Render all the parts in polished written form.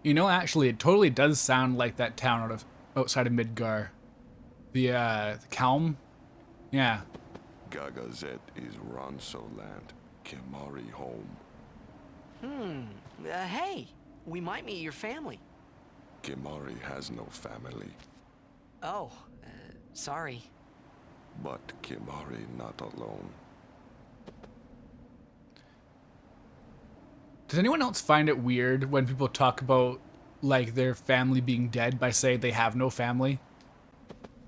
You know, actually, it totally does sound like that town outside of Midgar. The Calm? Yeah. Gagazet is Ronso land, Kimari home. Hey, we might meet your family. Kimari has no family, Oh, sorry. but Kimari not alone. Does anyone else find it weird when people talk about, like, their family being dead by saying they have no family?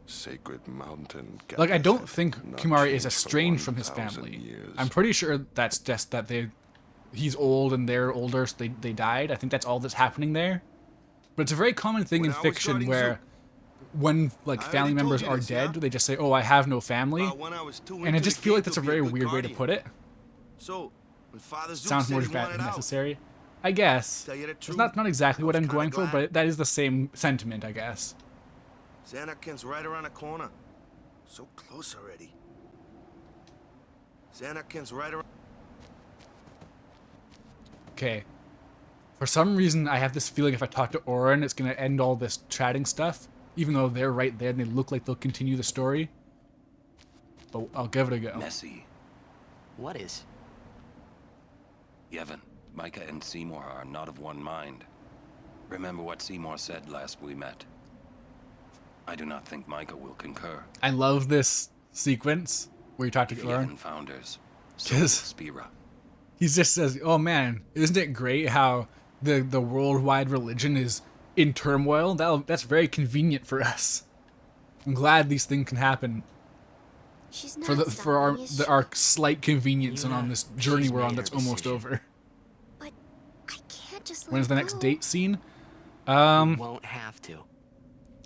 Sacred mountain Like, I don't Gagazet, think not Kimari is changed for estranged from his 1,000 family. years. I'm pretty sure that's just that he's old and they're older, so they died. I think that's all that's happening there. But it's a very common thing in fiction where when, like, family members are dead, they just say, oh, I have no family. And I just feel like that's a very weird way to put it. So, when Father Zook Sounds said more he wanted dramatic than out, necessary. I guess. tell you the It's truth, not exactly I what was I'm kinda going for, glad. but that is the same sentiment, I guess. Xanakin's right around the corner. So close already. Xanakin's right around. Okay. For some reason, I have this feeling if I talk to Orin, it's going to end all this chatting stuff, even though they're right there and they look like they'll continue the story. But I'll give it a go. Messy. What is? Yevon, Micah and Seymour are not of one mind. Remember what Seymour said last we met. I do not think Micah will concur. I love this sequence where you talk If to Orin. Yevon founders, so Yes. will Spira. He just says, oh man, isn't it great how the worldwide religion is in turmoil? That's very convenient for us. I'm glad these things can happen She's not for stopping, is she? our slight convenience and Yuna, on this journey she's we're on made her that's almost decision. over. But I can't just let When's the her next go. date scene? We won't have to.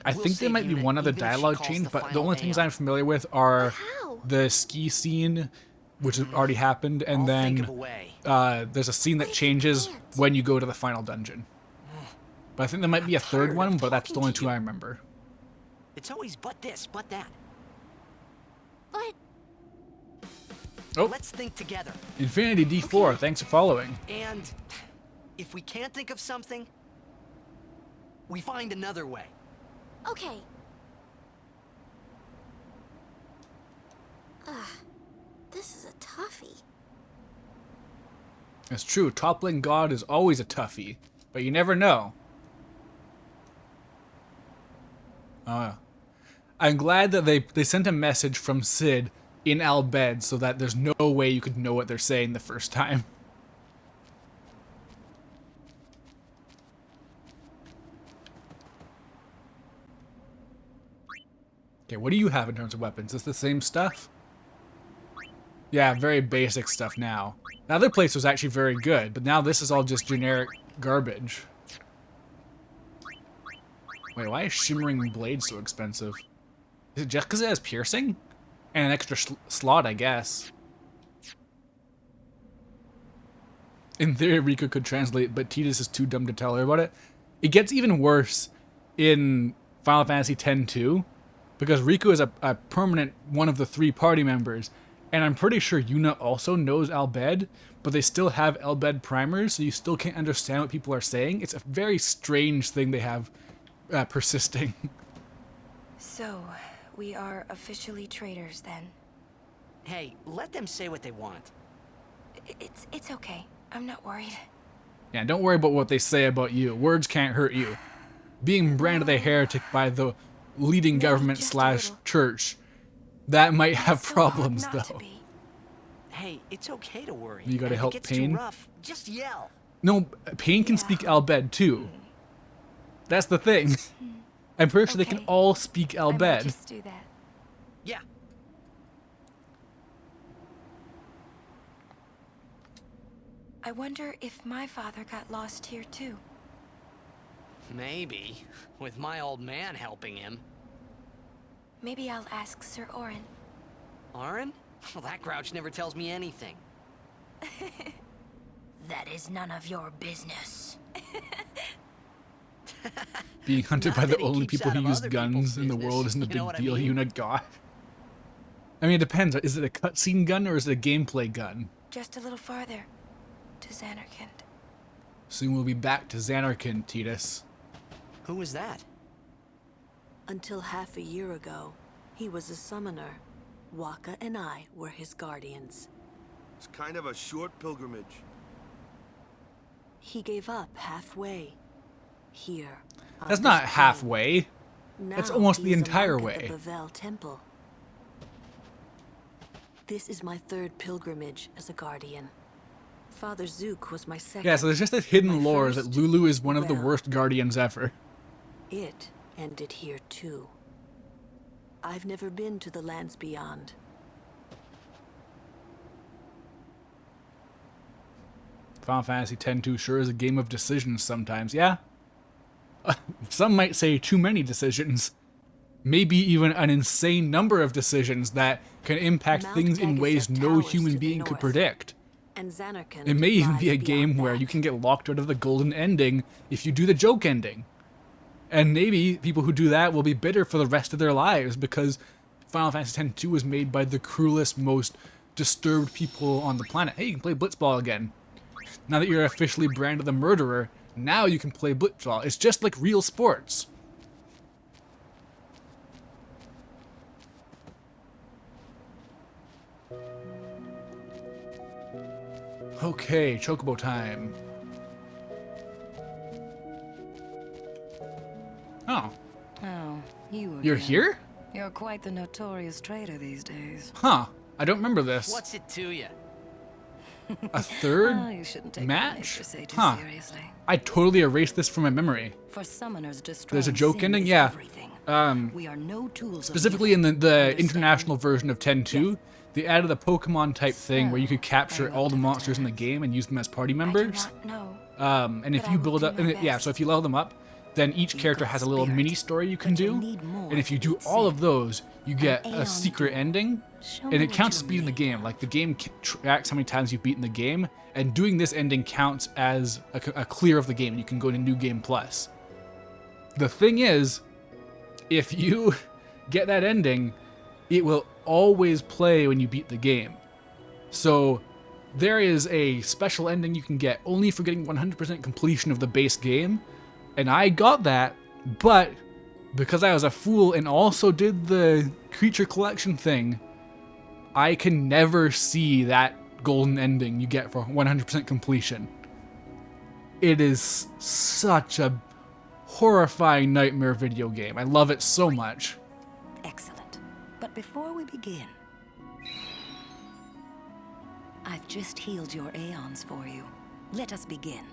I We'll think there save might be Yuna one other even if she dialogue calls change, the but the final only day things off. I'm familiar with are How? the ski scene, which has already happened, and I'll think of a then way. there's a scene that Wait, changes you can't. when you go to the final dungeon. But I think there might be a third tired one, of but that's the talking only to two you. I remember. It's always but this, but that. But Oh, Let's think together. Infinity D4, Okay. thanks for following. And if we can't think of something, we find another way. okay. Ugh. This is a toughie. It's true, toppling God is always a toughie, but you never know. I'm glad that they sent a message from Sid in Al Bhed so that there's no way you could know what they're saying the first time. Okay, what do you have in terms of weapons? Is this the same stuff? Yeah, very basic stuff now. The other place was actually very good, but now this is all just generic garbage. Wait, why is Shimmering Blade so expensive? Is it just because it has piercing? And an extra slot, I guess. In theory, Rika could translate, but Tidus is too dumb to tell her about it. It gets even worse in Final Fantasy X-2, because Riku is a permanent one of the three party members, and I'm pretty sure Yuna also knows Al Bhed, but they still have Al Bhed primers, so you still can't understand what people are saying. It's a very strange thing they have persisting. So, we are officially traitors then. Hey, let them say what they want. It's okay. I'm not worried. Yeah, don't worry about what they say about you. Words can't hurt you. Being branded a heretic by the leading Maybe government just a slash little. church, that might have It's so hard problems, not to though. be. Hey, it's okay to worry. You gotta And if help it gets Pain? too rough, just yell. No, Pain can Yeah. speak Al Bhed too. That's the thing. I'm pretty sure they can Okay. all speak Al I might Bhed. just do that. Yeah. I wonder if my father got lost here too. Maybe. With my old man helping him. Maybe I'll ask Sir Orin. Aaron? Well, that grouch never tells me anything. That is none of your business. Being hunted Not by the that he only keeps people out who of use other guns people's in the world business, isn't a you know big what I deal, mean? Yuna God. I mean, it depends. Is it a cutscene gun or is it a gameplay gun? Just a little farther. To Xanarkand. Soon we'll be back to Xanarkin, Tidus. Who was that? Until half a year ago, he was a summoner. Waka and I were his guardians. It's kind of a short pilgrimage. He gave up halfway. Here. on That's this not plain. halfway. That's Now almost he the is a entire monk at way. the Bavel Temple. This is my third pilgrimage as a guardian. Father Zook was my second. Yeah, so there's just this hidden My lore first, that Lulu is one of the well, worst guardians ever. It ended here too. I've never been to the lands beyond. Final Fantasy X-2 sure is a game of decisions sometimes. Yeah. Some might say too many decisions. Maybe even an insane number of decisions that can impact Mount things in ways Dagazet no towers to human the being could north. predict. And Xanarkand It may even be a lies game beyond where that. you can get locked out of the golden ending if you do the joke ending. And maybe people who do that will be bitter for the rest of their lives because Final Fantasy X-2 was made by the cruelest, most disturbed people on the planet. Hey, you can play Blitzball again. Now that you're officially branded the murderer, now you can play Blitzball. It's just like real sports. Okay, Chocobo time. Oh, Oh, you you're again. here? You're quite the notorious traitor these days. Huh, I don't remember this. What's it to you? A third Ah, you shouldn't take match? what nature say too Huh. seriously. I totally erased this from my memory. For summoners destroying There's a joke sin ending? is Yeah. everything. We are no tools of Specifically in the Understand? international version of 10.2, they added a Pokemon type thing where you could capture very all the well monsters in the game and use them as party I do members. not know. And if but you I will build do up, my yeah, best. so if you level them up, then each character got has a little spirit, mini story you can but you'll do. need more And if you to do beat all sin. of those, you get a Aeon secret Duel. ending. Show And me it what counts you're speed in the made game. Like the game tracks how many times you've beaten the game, and doing this ending counts as a clear of the game. And you can go to New Game Plus. The thing is, if you get that ending, it will always play when you beat the game. So there is a special ending you can get only for getting 100% completion of the base game, and I got that, but because I was a fool and also did the creature collection thing, I can never see that golden ending you get for 100% completion. It is such a horrifying nightmare video game. I love it so much. Excellent. But before we begin, I've just healed your Aeons for you. Let us begin.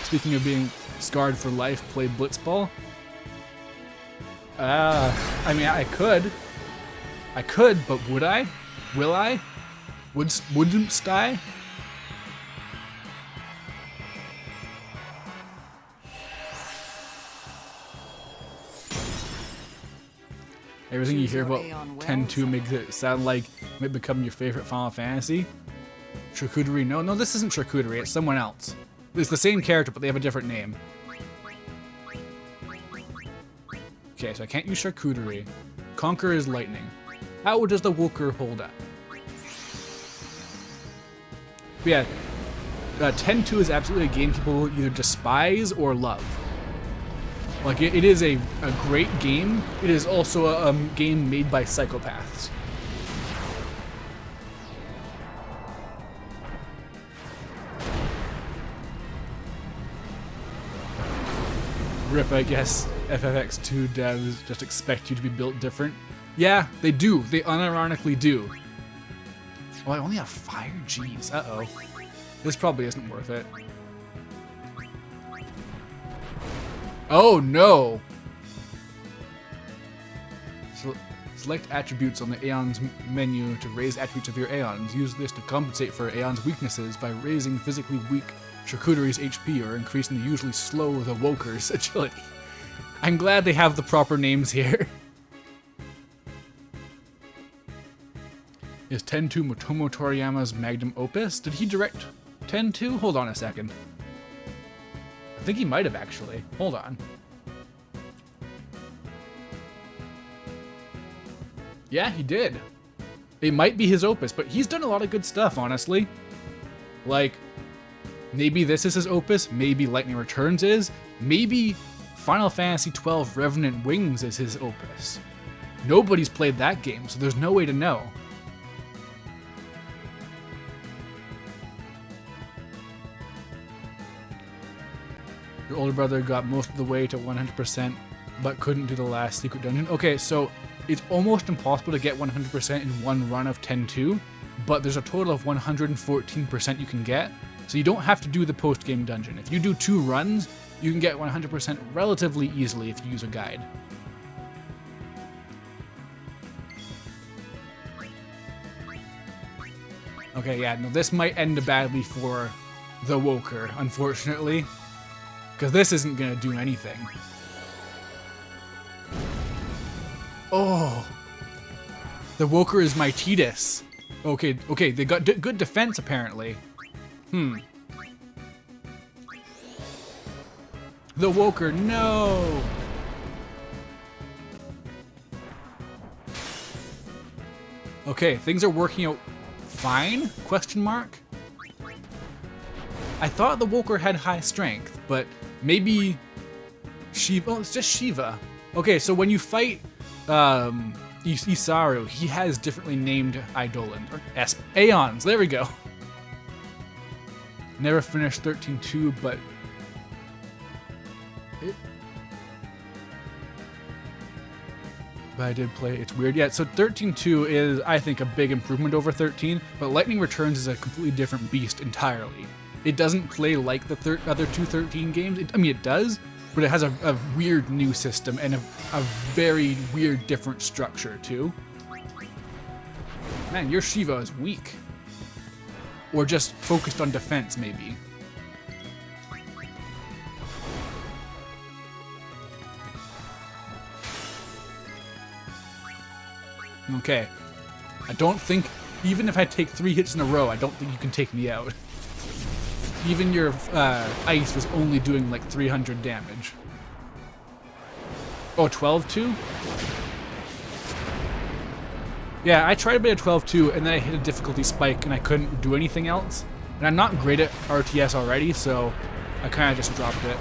Speaking of being scarred for life, play Blitzball. I mean, I could, but would I? Will I? Wouldn't I? Everything you Choose hear your about Aeon well, 10-2 makes it sound like it might become your favorite Final Fantasy. Charcuterie? No, this isn't Charcuterie. It's someone else. It's the same character, but they have a different name. Okay, so I can't use Charcuterie. Conquer is lightning. How does the Wooker hold up? But yeah, 10-2 is absolutely a game people either despise or love. Like, it is a great game. It is also a game made by psychopaths. Rip, I guess FFX2 devs just expect you to be built different. Yeah, they do. They unironically do. Oh, I only have fire? Jeez. Uh-oh. This probably isn't worth it. Oh, no! Select attributes on the Aeons menu to raise attributes of your Aeons. Use this to compensate for Aeons' weaknesses by raising physically weak Charcuterie's HP or increasing the usually slow the Woker's agility. I'm glad they have the proper names here. Is 10-2 Motomo Toriyama's magnum opus? Did he direct 10-2? Hold on a second. I think he might have actually. Hold on. Yeah, he did. It might be his opus, but he's done a lot of good stuff, honestly. Like, Maybe this is his opus, maybe Lightning Returns is, maybe Final Fantasy XII Revenant Wings is his opus. Nobody's played that game, so there's no way to know. Your older brother got most of the way to 100%, but couldn't do the last secret dungeon. Okay, so it's almost impossible to get 100% in one run of 10-2, but there's a total of 114% you can get, so you don't have to do the post-game dungeon. If you do 2 runs, you can get 100% relatively easily if you use a guide. Okay, yeah, no, this might end badly for the Woker, unfortunately, because this isn't going to do anything. Oh, the Woker is my Tidus. Okay, they got good defense apparently. The Woker, no! Okay, things are working out fine? Question mark? I thought the Woker had high strength, but maybe Shiva. Oh, it's just Shiva. Okay, so when you fight Isaru, he has differently named Eidolon. Or Aeons, there we go. Never finished 13-2, but I did play. It's weird. Yeah, so 13-2 is, I think, a big improvement over 13, but Lightning Returns is a completely different beast entirely. It doesn't play like the other two 13 games. I mean, it does, but it has a weird new system and a very weird different structure, too. Man, your Shiva is weak. Or just focused on defense, maybe. Okay. I don't think, even if I take 3 hits in a row, I don't think you can take me out. Even your ice was only doing like 300 damage. Oh, 12-2? Yeah, I tried a bit of 12-2, and then I hit a difficulty spike, and I couldn't do anything else. And I'm not great at RTS already, so I kind of just dropped it.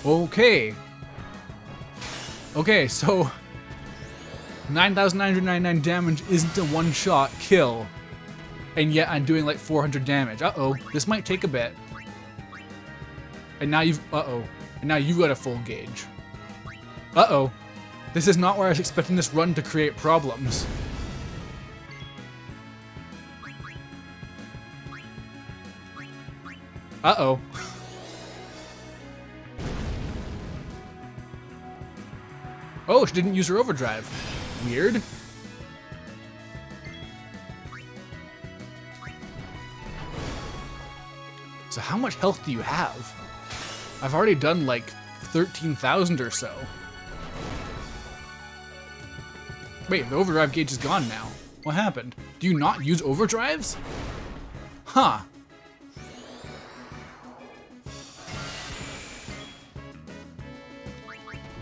Okay. Okay, so 9,999 damage isn't a one-shot kill, and yet I'm doing like 400 damage. Uh-oh, this might take a bit. And now you've, and now you've got a full gauge. Uh-oh, this is not where I was expecting this run to create problems. Uh-oh. Oh, she didn't use her overdrive. Weird. So how much health do you have? I've already done like 13,000 or so. Wait, the overdrive gauge is gone now. What happened? Do you not use overdrives? Huh.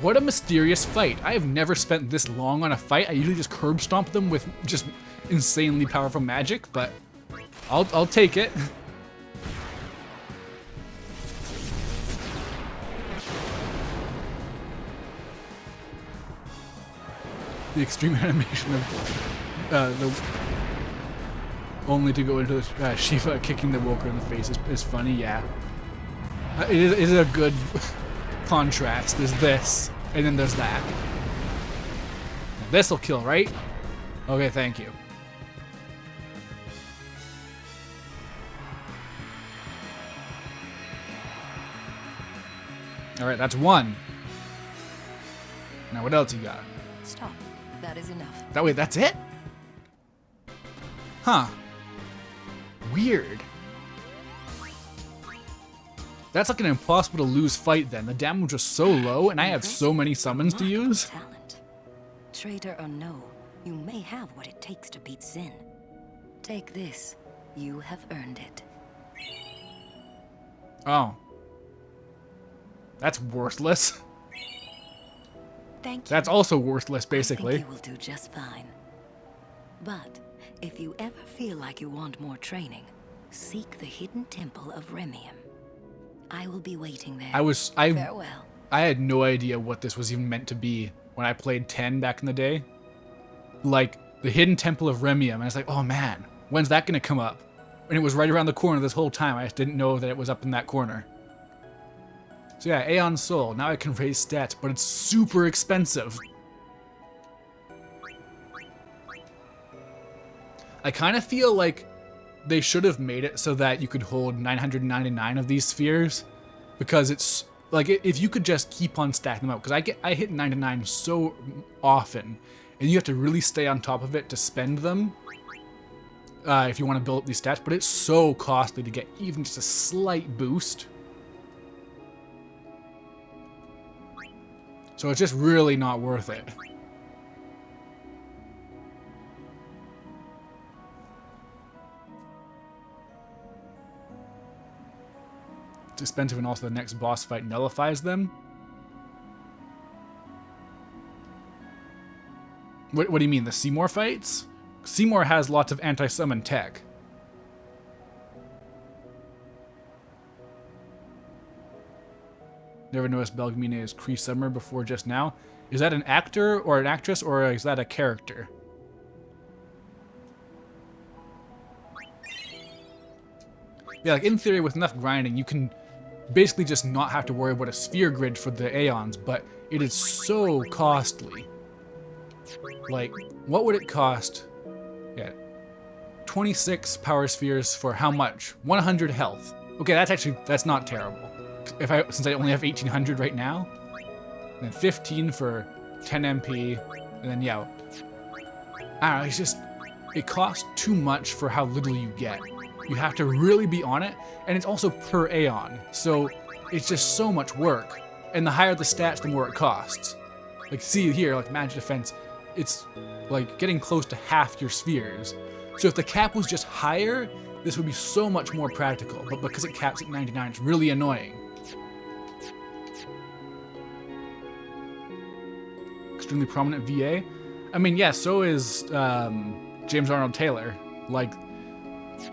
What a mysterious fight. I have never spent this long on a fight. I usually just curb stomp them with just insanely powerful magic, but I'll take it. The extreme animation of the only to go into the Shiva kicking the Woker in the face is funny, yeah. It is a good contrast. There's this, and then there's that. This'll kill, right? Okay, thank you. Alright, that's 1. Now what else you got? Stop. That is enough. That way, that's it? Huh. Weird. That's like an impossible to lose fight then. The damage was so low, and I have so many summons to use. Talent. Traitor or no, you may have what it takes to beat Sin. Take this. You have earned it. Oh. That's worthless. Thank you. That's also worthless, I basically. think you will do just fine. But if you ever feel like you want more training, seek the hidden temple of Remium. I will be waiting there. Farewell. I had no idea what this was even meant to be when I played 10 back in the day. Like, the hidden temple of Remium. And I was like, oh man, when's that going to come up? And it was right around the corner this whole time. I just didn't know that it was up in that corner. So yeah, Aeon Soul. Now I can raise stats, but it's super expensive. I kind of feel like they should have made it so that you could hold 999 of these spheres, because it's like if you could just keep on stacking them up, because I hit 99 so often, and you have to really stay on top of it to spend them if you want to build up these stats, but it's so costly to get even just a slight boost. So it's just really not worth it. It's expensive, and also the next boss fight nullifies them. What do you mean, the Seymour fights? Seymour has lots of anti-summon tech. Never noticed Belgemine as Kree Summer before just now. Is that an actor or an actress, or is that a character? Yeah, like in theory, with enough grinding, you can basically just not have to worry about a sphere grid for the Aeons, but it is so costly. Like, what would it cost? Yeah, 26 power spheres for how much? 100 health. Okay, that's not terrible. Since I only have 1800 right now, and then 15 for 10 MP, and then yeah, I don't know, it's just, it costs too much for how little you get. You have to really be on it, and it's also per Aeon, so it's just so much work. And the higher the stats, the more it costs. Like, see here, like Magic Defense, it's like getting close to half your spheres. So if the cap was just higher, this would be so much more practical, but because it caps at 99, it's really annoying. Extremely prominent VA. I mean, yeah, so is James Arnold Taylor. Like,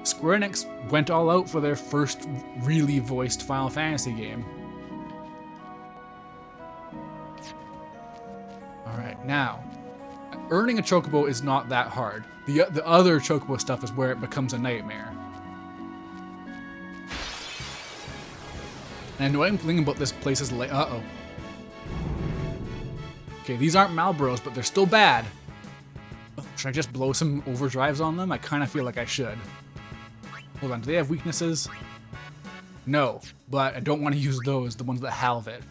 Square Enix went all out for their first really voiced Final Fantasy game. Alright, now, earning a Chocobo is not that hard. The other Chocobo stuff is where it becomes a nightmare. And the annoying thing about this place is like, uh-oh. Okay, these aren't Malboros, but they're still bad. Should I just blow some overdrives on them? I kind of feel like I should. Hold on, do they have weaknesses? No, but I don't want to use those, the ones that halve it.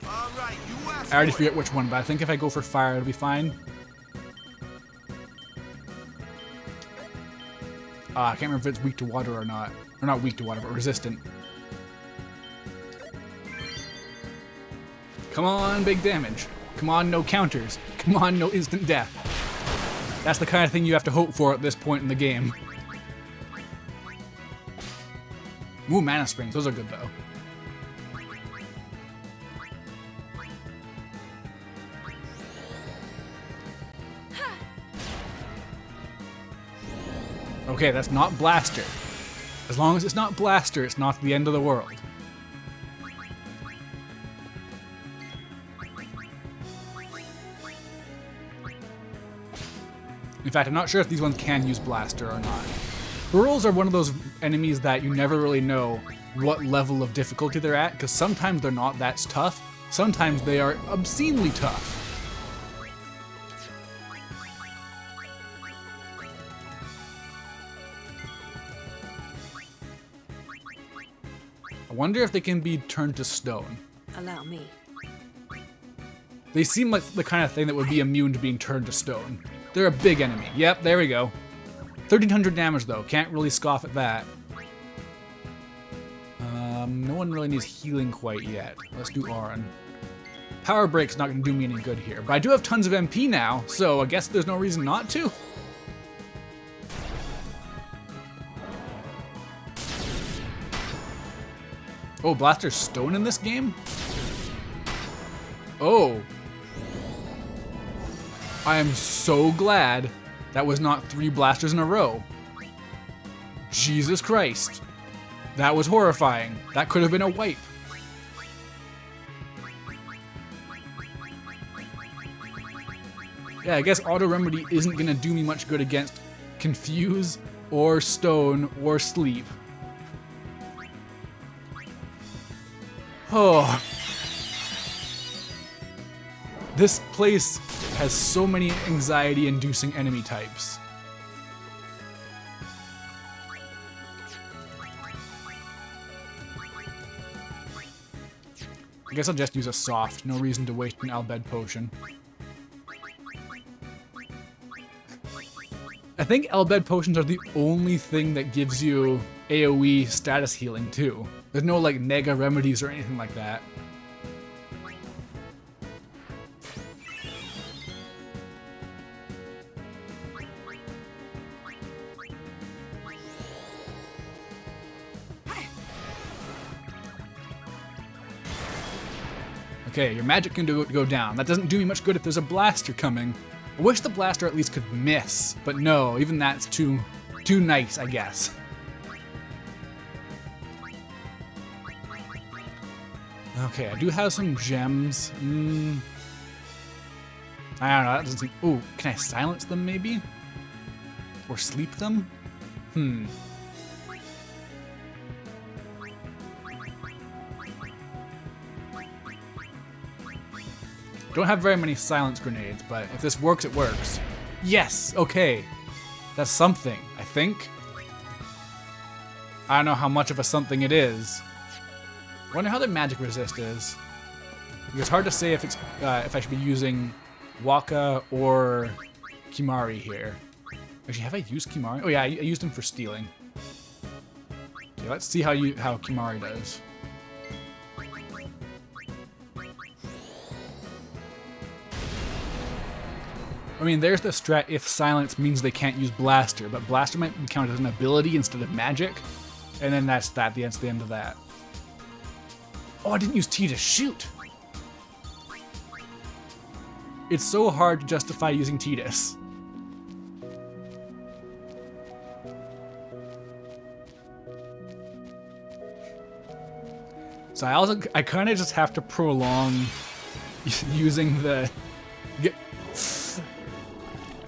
I already forget which one, but I think if I go for fire, it'll be fine. I can't remember if it's weak to water or not. Or not weak to water, but resistant. Come on, big damage. Come on, no counters. Come on, no instant death. That's the kind of thing you have to hope for at this point in the game. Ooh, mana springs. Those are good, though. Okay, that's not Blaster. As long as it's not Blaster, it's not the end of the world. In fact, I'm not sure if these ones can use Blaster or not. Burls are one of those enemies that you never really know what level of difficulty they're at, because sometimes they're not that tough, sometimes they are obscenely tough. I wonder if they can be turned to stone. Allow me. They seem like the kind of thing that would be immune to being turned to stone. They're a big enemy. Yep, there we go. 1300 damage though, can't really scoff at that. No one really needs healing quite yet. Let's do Auron. Power Break's not going to do me any good here, but I do have tons of MP now, so I guess there's no reason not to. Oh, Blaster's Stone in this game? Oh. I am so glad that was not 3 blasters in a row. Jesus Christ. That was horrifying. That could have been a wipe. Yeah, I guess Auto Remedy isn't gonna do me much good against Confuse or Stone or Sleep. Oh. This place has so many anxiety-inducing enemy types. I guess I'll just use a soft. No reason to waste an Albed potion. I think Albed potions are the only thing that gives you AoE status healing too. There's no like mega remedies or anything like that. Okay, your magic can go down. That doesn't do me much good if there's a blaster coming. I wish the blaster at least could miss, but no, even that's too nice, I guess. Okay, I do have some gems. I don't know, that doesn't seem... Ooh, can I silence them maybe? Or sleep them? Don't have very many silence grenades, but if this works, it works. Yes! Okay. That's something, I think. I don't know how much of a something it is. I wonder how their magic resist is. It's hard to say if it's if I should be using Waka or Kimahri here. Actually, have I used Kimahri? Oh yeah, I used him for stealing. Okay, let's see how Kimahri does. I mean, there's the strat if silence means they can't use Blaster, but Blaster might be counted as an ability instead of magic, and then that's the end of that. Oh, I didn't use T to shoot! It's so hard to justify using Tidus. So I kind of just have to prolong using the...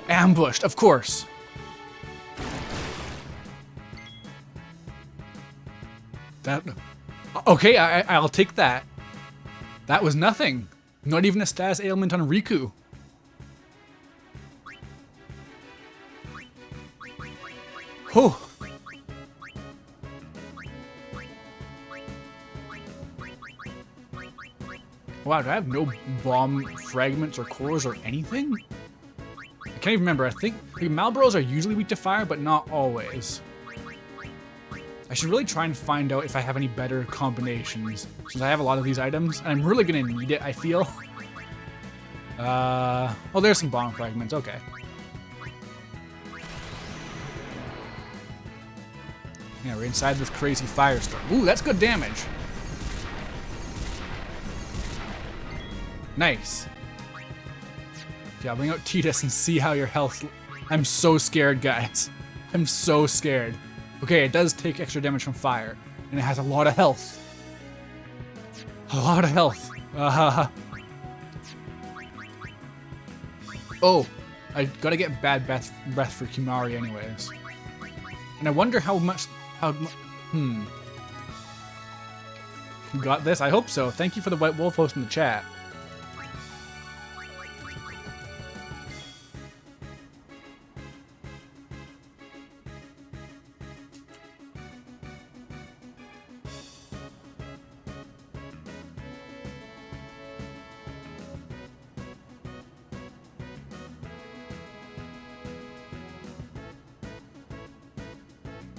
Ambushed, of course. That... Okay, I'll take that. That was nothing. Not even a status ailment on Riku. Oh. Wow, do I have no bomb fragments or cores or anything? I can't even remember. I think Malboros are usually weak to fire, but not always. I should really try and find out if I have any better combinations, since I have a lot of these items, and I'm really gonna need it, I feel. Oh, there's some bomb fragments, okay. Yeah, we're inside this crazy firestorm. Ooh, that's good damage. Nice. Okay, I'll bring out Tidus and see how your health... I'm so scared, guys. I'm so scared. Okay, it does take extra damage from fire, and it has a lot of health. A lot of health. Oh, I gotta get bad breath for Kimahri anyways. And I wonder how much... You got this? I hope so. Thank you for the White Wolf host in the chat.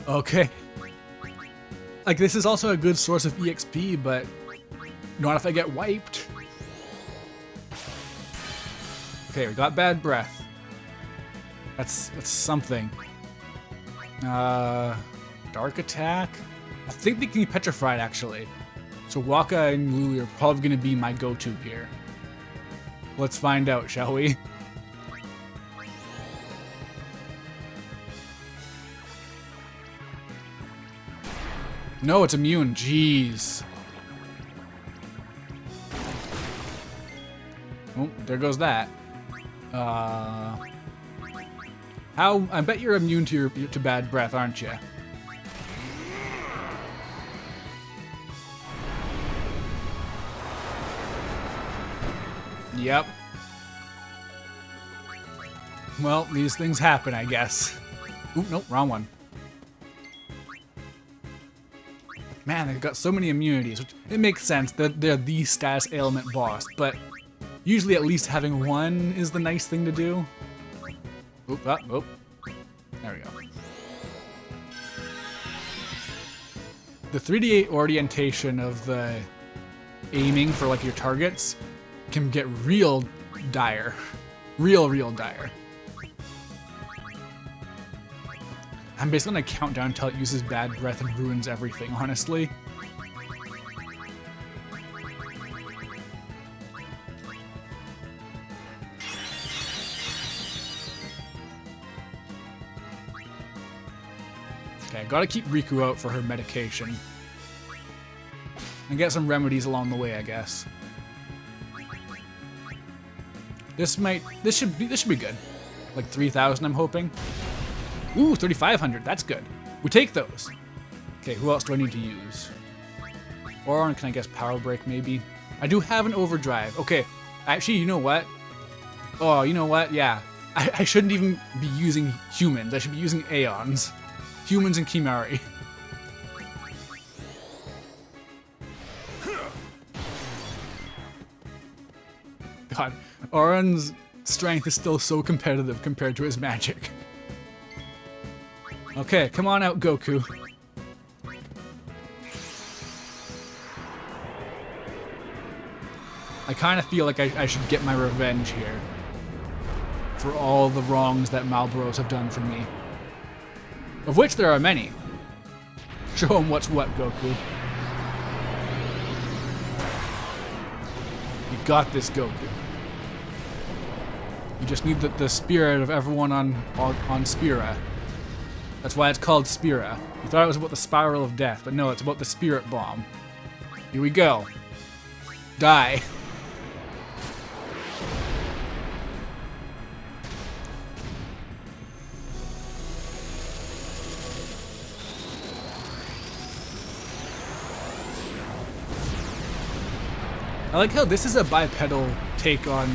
Okay. Like, this is also a good source of EXP, but not if I get wiped. Okay, we got bad breath. That's something. Dark attack? I think they can be petrified, actually. So Waka and Luli are probably going to be my go-to here. Let's find out, shall we? No, it's immune. Jeez. Oh, there goes that. How? I bet you're immune to to bad breath, aren't you? Yep. Well, these things happen, I guess. Oop, nope, wrong one. Man, they've got so many immunities, which it makes sense that they're the status ailment boss, but usually at least having one is the nice thing to do. Oop, oop. There we go. The 3D orientation of the aiming for like your targets can get real dire. Real dire. I'm basically gonna count down until it uses bad breath and ruins everything, honestly. Okay, gotta keep Riku out for her medication. And get some remedies along the way, I guess. This should be good. Like 3,000, I'm hoping. Ooh, 3,500, that's good. We take those. Okay, who else do I need to use? Or can I guess Power Break, maybe? I do have an Overdrive. Okay, actually, you know what? Oh, you know what? Yeah. I shouldn't even be using humans. I should be using Aeons. Humans and Kimahri. God, Auron's strength is still so competitive compared to his magic. Okay, come on out, Goku. I kind of feel like I should get my revenge here for all the wrongs that Malboros have done for me. Of which there are many. Show him what's what, Goku. You got this, Goku. You just need the spirit of everyone on Spira. That's why it's called Spira. You thought it was about the spiral of death, but no, it's about the spirit bomb. Here we go. Die. I like how this is a bipedal take on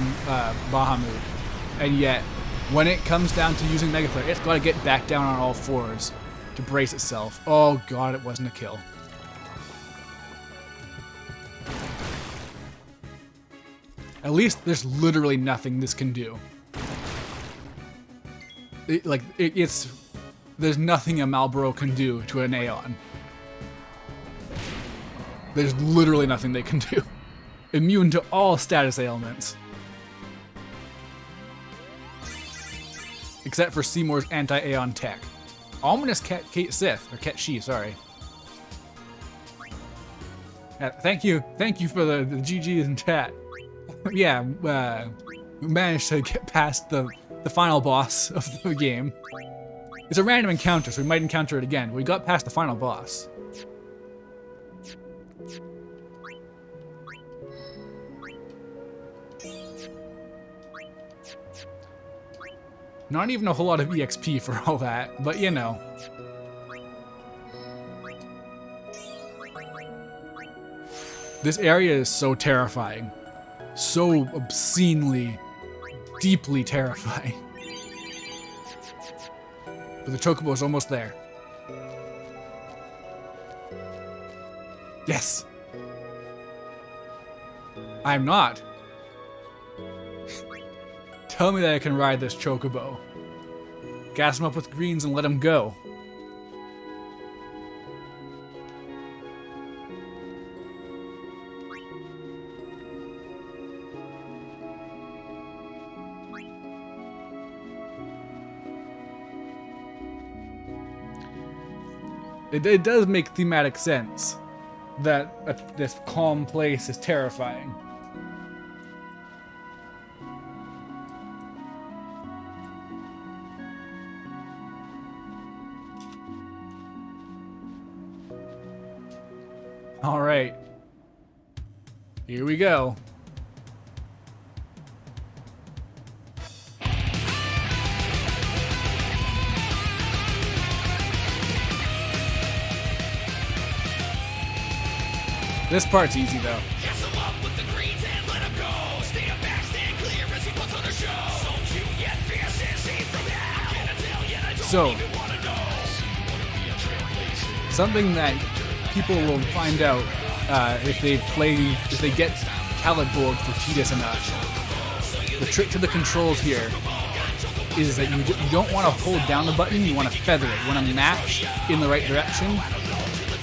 Bahamut, and yet when it comes down to using Mega Flare, it's got to get back down on all fours to brace itself. Oh god, it wasn't a kill. At least there's literally nothing this can do. There's nothing a Malboro can do to an Aeon. There's literally nothing they can do. Immune to all status ailments. Except for Seymour's anti-Aeon tech. Ominous Kate Sith, or Ket Shi, sorry. Thank you for the GGs in chat. Yeah, we managed to get past the final boss of the game. It's a random encounter, so we might encounter it again. We got past the final boss. Not even a whole lot of EXP for all that, but you know. This area is so terrifying. So obscenely, deeply terrifying. But the Chocobo is almost there. Yes! I'm not. Tell me that I can ride this Chocobo. Gas him up with greens and let him go. It does make thematic sense. that this calm place is terrifying. All right. Here we go. This part's easy though. So, something that people will find out if they get Caliborg through Tidus enough. The trick to the controls here is that you don't want to hold down the button, you want to feather it. You want to match in the right direction,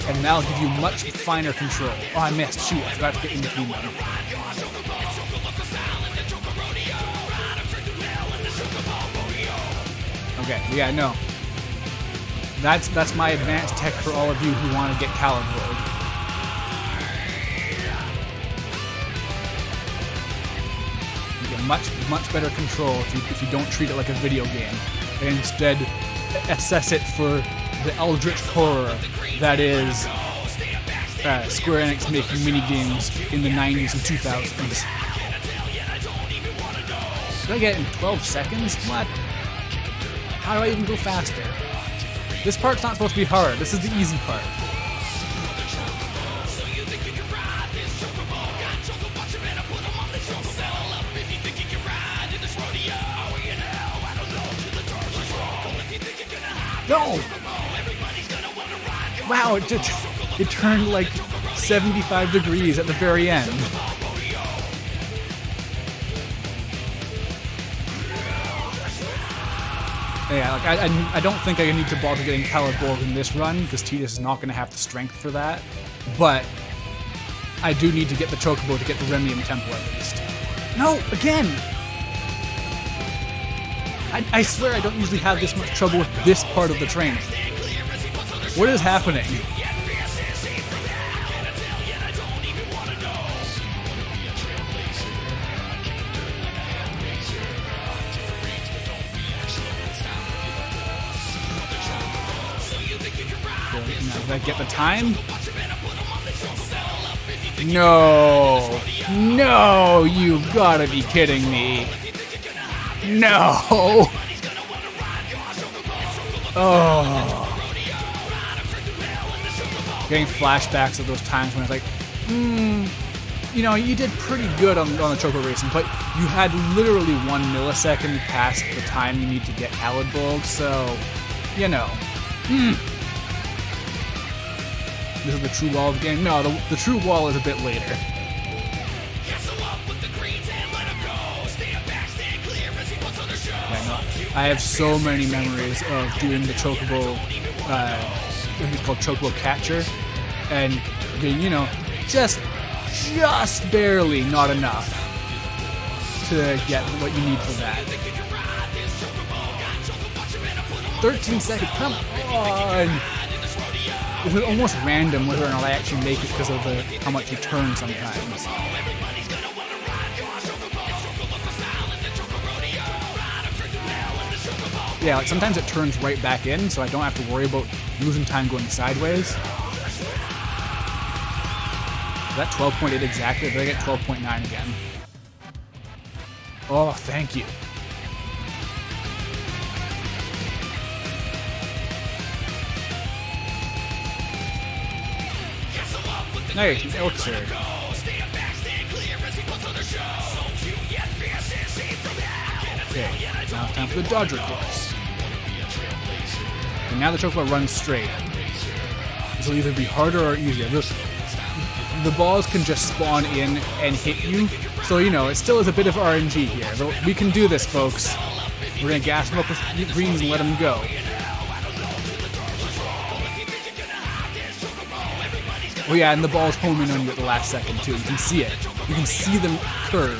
and that'll give you much finer control. Oh, I missed. Shoot, I forgot to get in between them. Okay, yeah, no. That's my advanced tech for all of you who want to get Caliborg. You get much better control if you don't treat it like a video game, and instead assess it for the eldritch horror that is Square Enix making minigames in the 90s and 2000s. Did I get it in 12 seconds? What? How do I even go faster? This part's not supposed to be hard. This is the easy part. No! Wow, it turned like 75 degrees at the very end. Yeah, like I don't think I need to bother getting Caliborg in this run, because Tidus is not going to have the strength for that. But I do need to get the Chocobo to get the Remium Temple at least. No, again! I swear I don't usually have this much trouble with this part of the training. What is happening? Did I get the time? No! No! You've gotta be kidding me! No! Oh! Getting flashbacks of those times when I was like, you know, you did pretty good on the Choco Racing, but you had literally 1 millisecond past the time you need to get Caliborg, so, you know. This is the true wall of the game? No, the true wall is a bit later. Yeah, no, I have so many memories of doing the Chocobo, I think it's called Chocobo Catcher, and being, you know, just barely not enough to get what you need for that. 13 seconds, come on! It's almost random whether or not I actually make it because of how much you turn sometimes. Yeah, like sometimes it turns right back in, so I don't have to worry about losing time going sideways. Is that 12.8 exactly? Or did I get 12.9 again? Oh, thank you. Nice, Elixir. Okay, now it's time for the Dodger course. And now the Chocobo runs straight. This will either be harder or easier. The balls can just spawn in and hit you, so you know, it still is a bit of RNG here. But we can do this, folks. We're gonna gas them up with greens and let them go. Oh yeah, and the ball's homing on you at the last second too. You can see it. You can see them curve.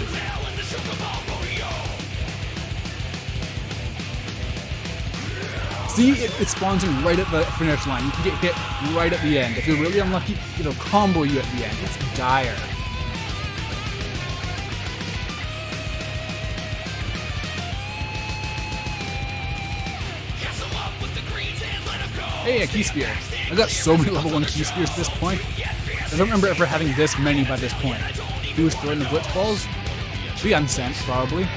See, it spawns in right at the finish line. You can get hit right at the end. If you're really unlucky, it'll combo you at the end. It's dire. Hey, a key spear. I got so many level 1 key spears at this point. I don't remember ever having this many by this point. He was throwing the blitz balls. The unsent, probably.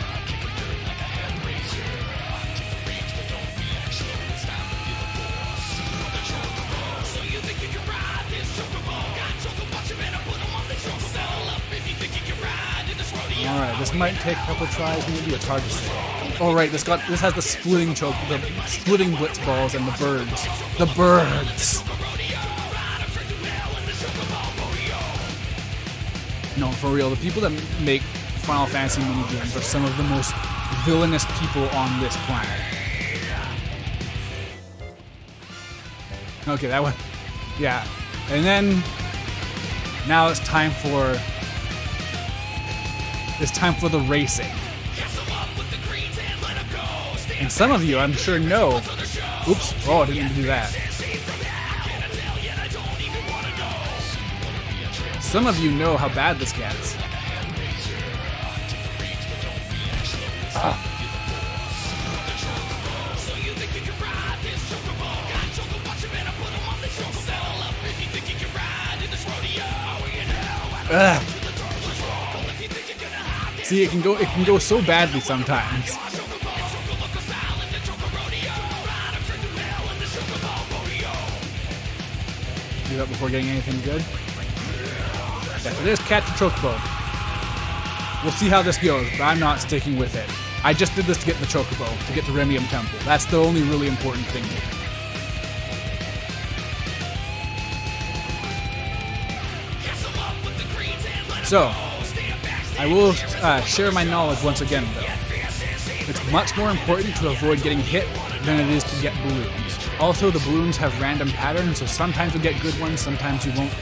Alright, this might take a couple tries, maybe. It's hard to say. Oh right, this has the splitting blitz balls and the birds. The birds! No, for real, the people that make Final Fantasy minigames are some of the most villainous people on this planet. Okay, that one. Yeah. And then now it's time for the racing. And some of you, I'm sure, know. Oops. Oh, I didn't mean to do that. Some of you know how bad this gets. See, it can go so badly sometimes. Do that before getting anything good. Yeah, so there's catch the chocobo. We'll see how this goes, but I'm not sticking with it. I just did this to get the chocobo, to get the Remium Temple. That's the only really important thing here. So, I will share my knowledge once again, though. It's much more important to avoid getting hit than it is to get balloons. Also, the balloons have random patterns, so sometimes you'll get good ones, sometimes you won't,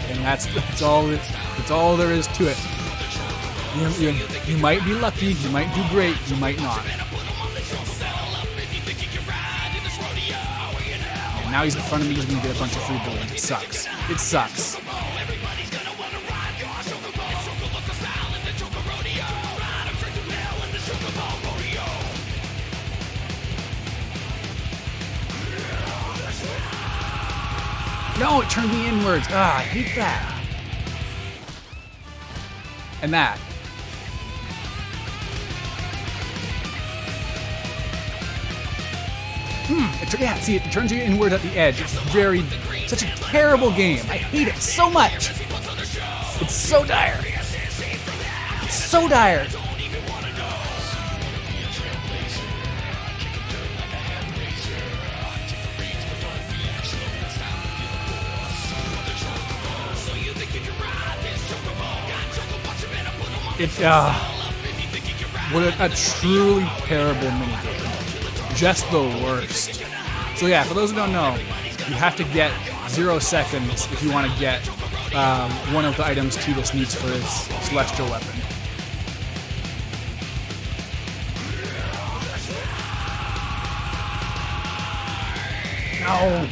and that's all there is to it. You might be lucky, you might do great, you might not. And now he's in front of me, he's gonna get a bunch of free balloons. It sucks. It sucks. No, it turned me inwards. Ah, I hate that. And that. Yeah, see, it turns you inward at the edge. It's such a terrible game. I hate it so much. It's so dire. It's so dire. What a truly terrible minigame. Just the worst. So yeah, for those who don't know, you have to get 0 seconds if you want to get one of the items Tidus needs for his celestial weapon. No!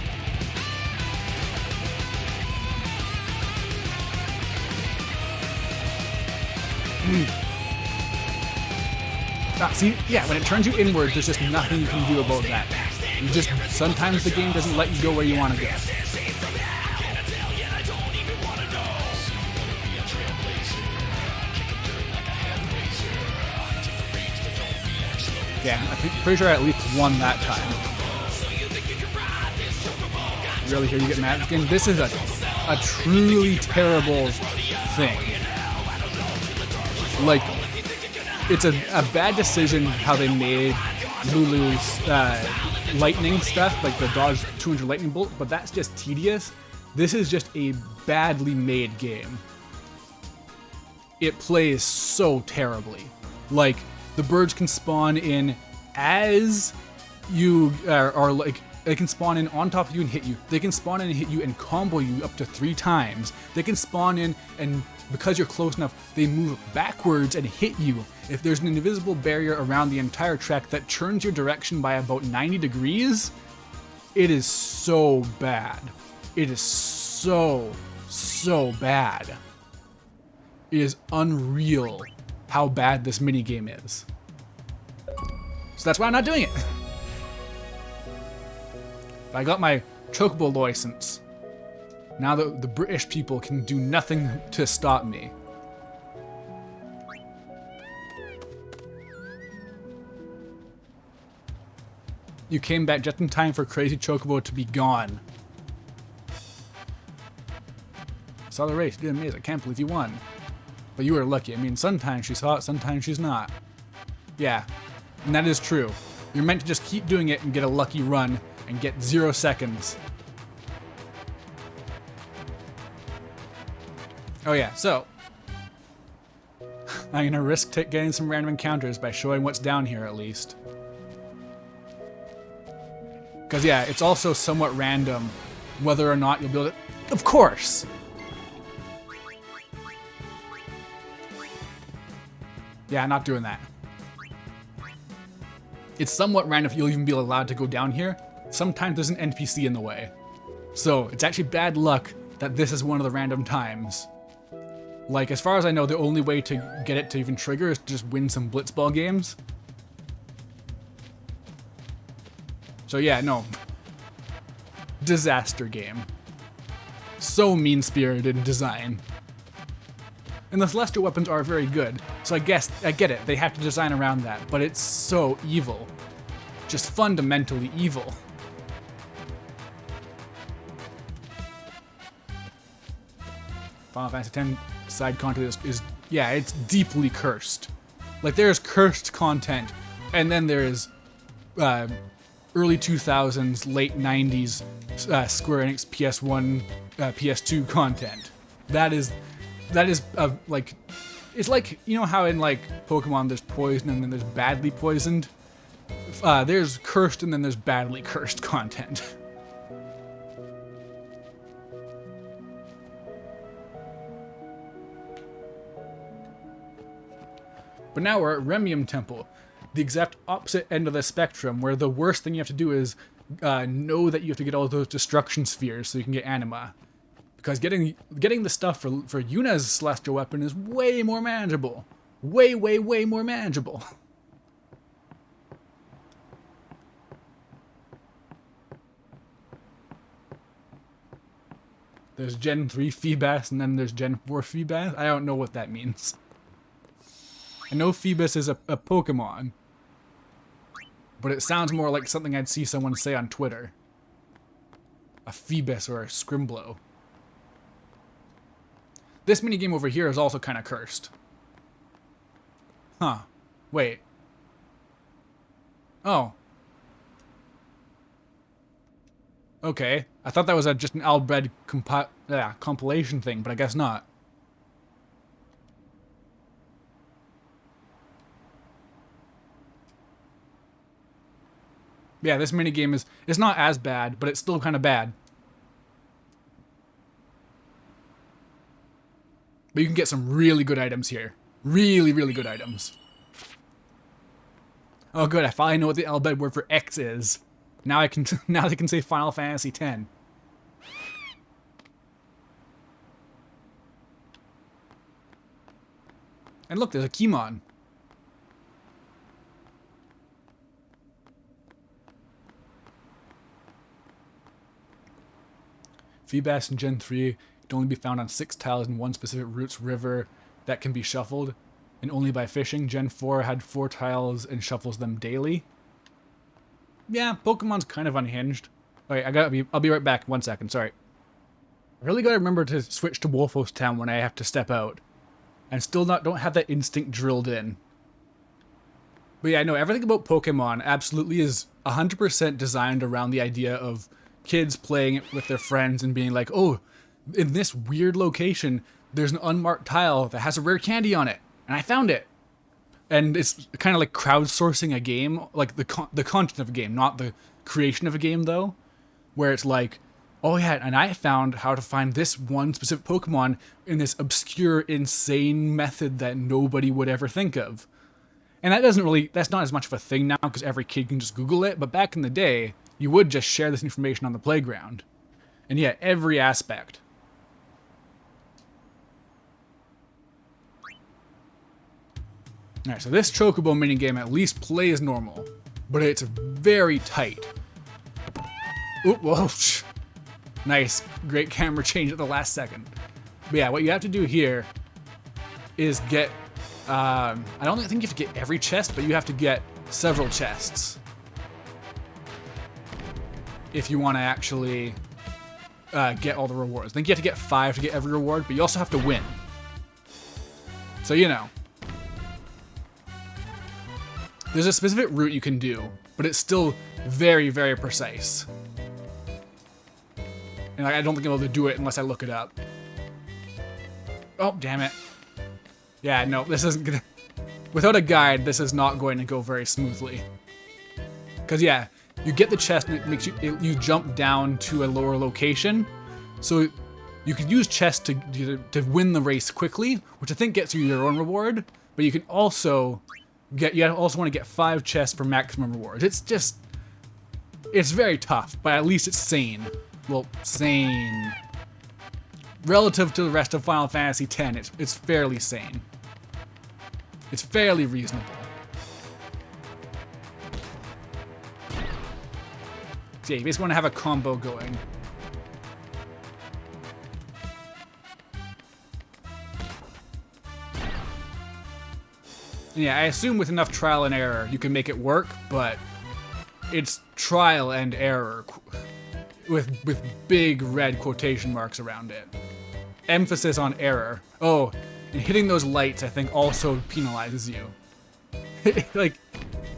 See, yeah, when it turns you inward, there's just nothing you can do about that. Sometimes the game doesn't let you go where you want to go. Yeah, I'm pretty sure I at least won that time. Really hear you get mad at this game? This is a truly terrible thing. Like, it's a bad decision how they made Lulu's lightning stuff, like the dodge 200 lightning bolt, but that's just tedious. This is just a badly made game. It plays so terribly. Like, the birds can spawn in as you are like, they can spawn in on top of you and hit you. They can spawn in and hit you and combo you up to 3 times. They can spawn in and because you're close enough, they move backwards and hit you. If there's an invisible barrier around the entire track that turns your direction by about 90 degrees, It is so bad. It is so bad. It is unreal how bad this minigame is. So that's why I'm not doing it. I got my Chocobo license. Now the British people can do nothing to stop me. You came back just in time for Crazy Chocobo to be gone. Saw the race, you did amazing. I can't believe you won. But you were lucky. I mean, sometimes she's hot, sometimes she's not. Yeah, and that is true. You're meant to just keep doing it and get a lucky run and get 0 seconds. Oh yeah, so I'm gonna risk getting some random encounters by showing what's down here at least. Because yeah, it's also somewhat random whether or not you'll be able to... Of course! Yeah, not doing that. It's somewhat random if you'll even be allowed to go down here. Sometimes there's an NPC in the way. So it's actually bad luck that this is one of the random times. Like, as far as I know, the only way to get it to even trigger is to just win some blitzball games. So yeah, no. Disaster game. So mean-spirited in design. And the Celestial weapons are very good, so I guess, I get it, they have to design around that, but it's so evil. Just fundamentally evil. Final Fantasy X side content is yeah, it's deeply cursed. Like, there's cursed content, and then there's early 2000s, late 90s Square Enix PS1, PS2 content. That is like, it's like, you know how in like Pokemon there's poison and then there's badly poisoned? There's cursed and then there's badly cursed content. But now we're at Remium Temple, the exact opposite end of the spectrum, where the worst thing you have to do is know that you have to get all those destruction spheres so you can get anima. Because getting the stuff for Yuna's celestial weapon is way more manageable. Way more manageable. There's Gen 3 Feebas and then there's Gen 4 Feebas. I don't know what that means. I know Phoebus is a Pokemon, but it sounds more like something I'd see someone say on Twitter. A Phoebus or a Scrimblow. This minigame over here is also kind of cursed. Huh. Wait. Oh. Okay. I thought that was just an Albred compilation thing, but I guess not. Yeah, this minigame is not as bad, but it's still kind of bad. But you can get some really good items here. Really good items. Oh good, I finally know what the Albed word for X is. Now I can say Final Fantasy X. And look, there's a Keymon. Feebas in Gen 3 can only be found on 6 tiles in one specific route's river that can be shuffled, and only by fishing. Gen 4 had 4 tiles and shuffles them daily. Yeah, Pokemon's kind of unhinged. Okay, I'll be right back. 1 second, sorry. I really gotta remember to switch to Wolfos Town when I have to step out. And still don't have that instinct drilled in. But yeah, no, everything about Pokemon absolutely is 100% designed around the idea of kids playing it with their friends and being like, oh, in this weird location, there's an unmarked tile that has a rare candy on it, and I found it. And it's kind of like crowdsourcing a game, like the content of a game, not the creation of a game, though, where it's like, oh yeah, and I found how to find this one specific Pokemon in this obscure, insane method that nobody would ever think of. And that's not as much of a thing now because every kid can just Google it, but back in the day, you would just share this information on the playground. And yeah, every aspect. Alright, so this Chocobo minigame at least plays normal, but it's very tight. Oop, whoa. Nice. Great camera change at the last second. But yeah, what you have to do here is get... I don't think you have to get every chest, but you have to get several chests. If you want to actually get all the rewards. I think you have to get 5 to get every reward, but you also have to win. So, you know. There's a specific route you can do, but it's still very, very precise. And I don't think I'm able to do it unless I look it up. Oh, damn it. Yeah, no, this isn't gonna... Without a guide, this is not going to go very smoothly. Because, yeah, you get the chest and it makes you... you jump down to a lower location. So you can use chests to win the race quickly, which I think gets you your own reward. But you can also... You also want to get 5 chests for maximum rewards. It's just... It's very tough, but at least it's sane. Well, sane. Relative to the rest of Final Fantasy X, it's fairly sane. It's fairly reasonable. So yeah, you basically want to have a combo going. Yeah, I assume with enough trial and error you can make it work, but it's trial and error with big red quotation marks around it. Emphasis on error. Oh, and hitting those lights I think also penalizes you. Like,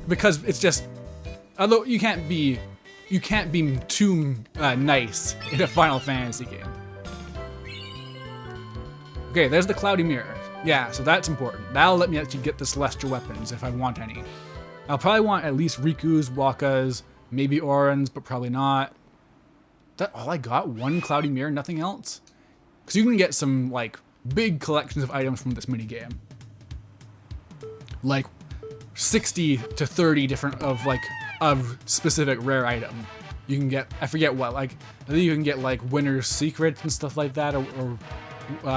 because it's just, although you can't be too nice in a Final Fantasy game. Okay, there's the Cloudy Mirror. Yeah, so that's important. That'll let me actually get the Celestial weapons if I want any. I'll probably want at least Riku's, Wakka's, maybe Auron's, but probably not. Is that all I got? One Cloudy Mirror, nothing else? Because you can get some, like, big collections of items from this minigame. Like, 60 to 30 different of specific rare item. You can get, I forget what, like, I think you can get, like, Winner's Secrets and stuff like that, or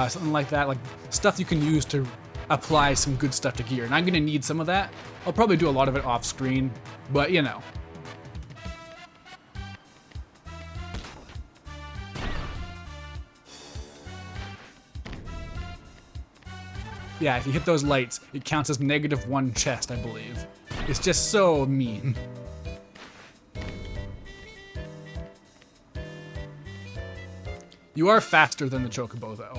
something like that, like stuff you can use to apply some good stuff to gear. And I'm gonna need some of that. I'll probably do a lot of it off screen, but you know. Yeah, if you hit those lights, it counts as -1 chest, I believe. It's just so mean. You are faster than the Chocobo, though.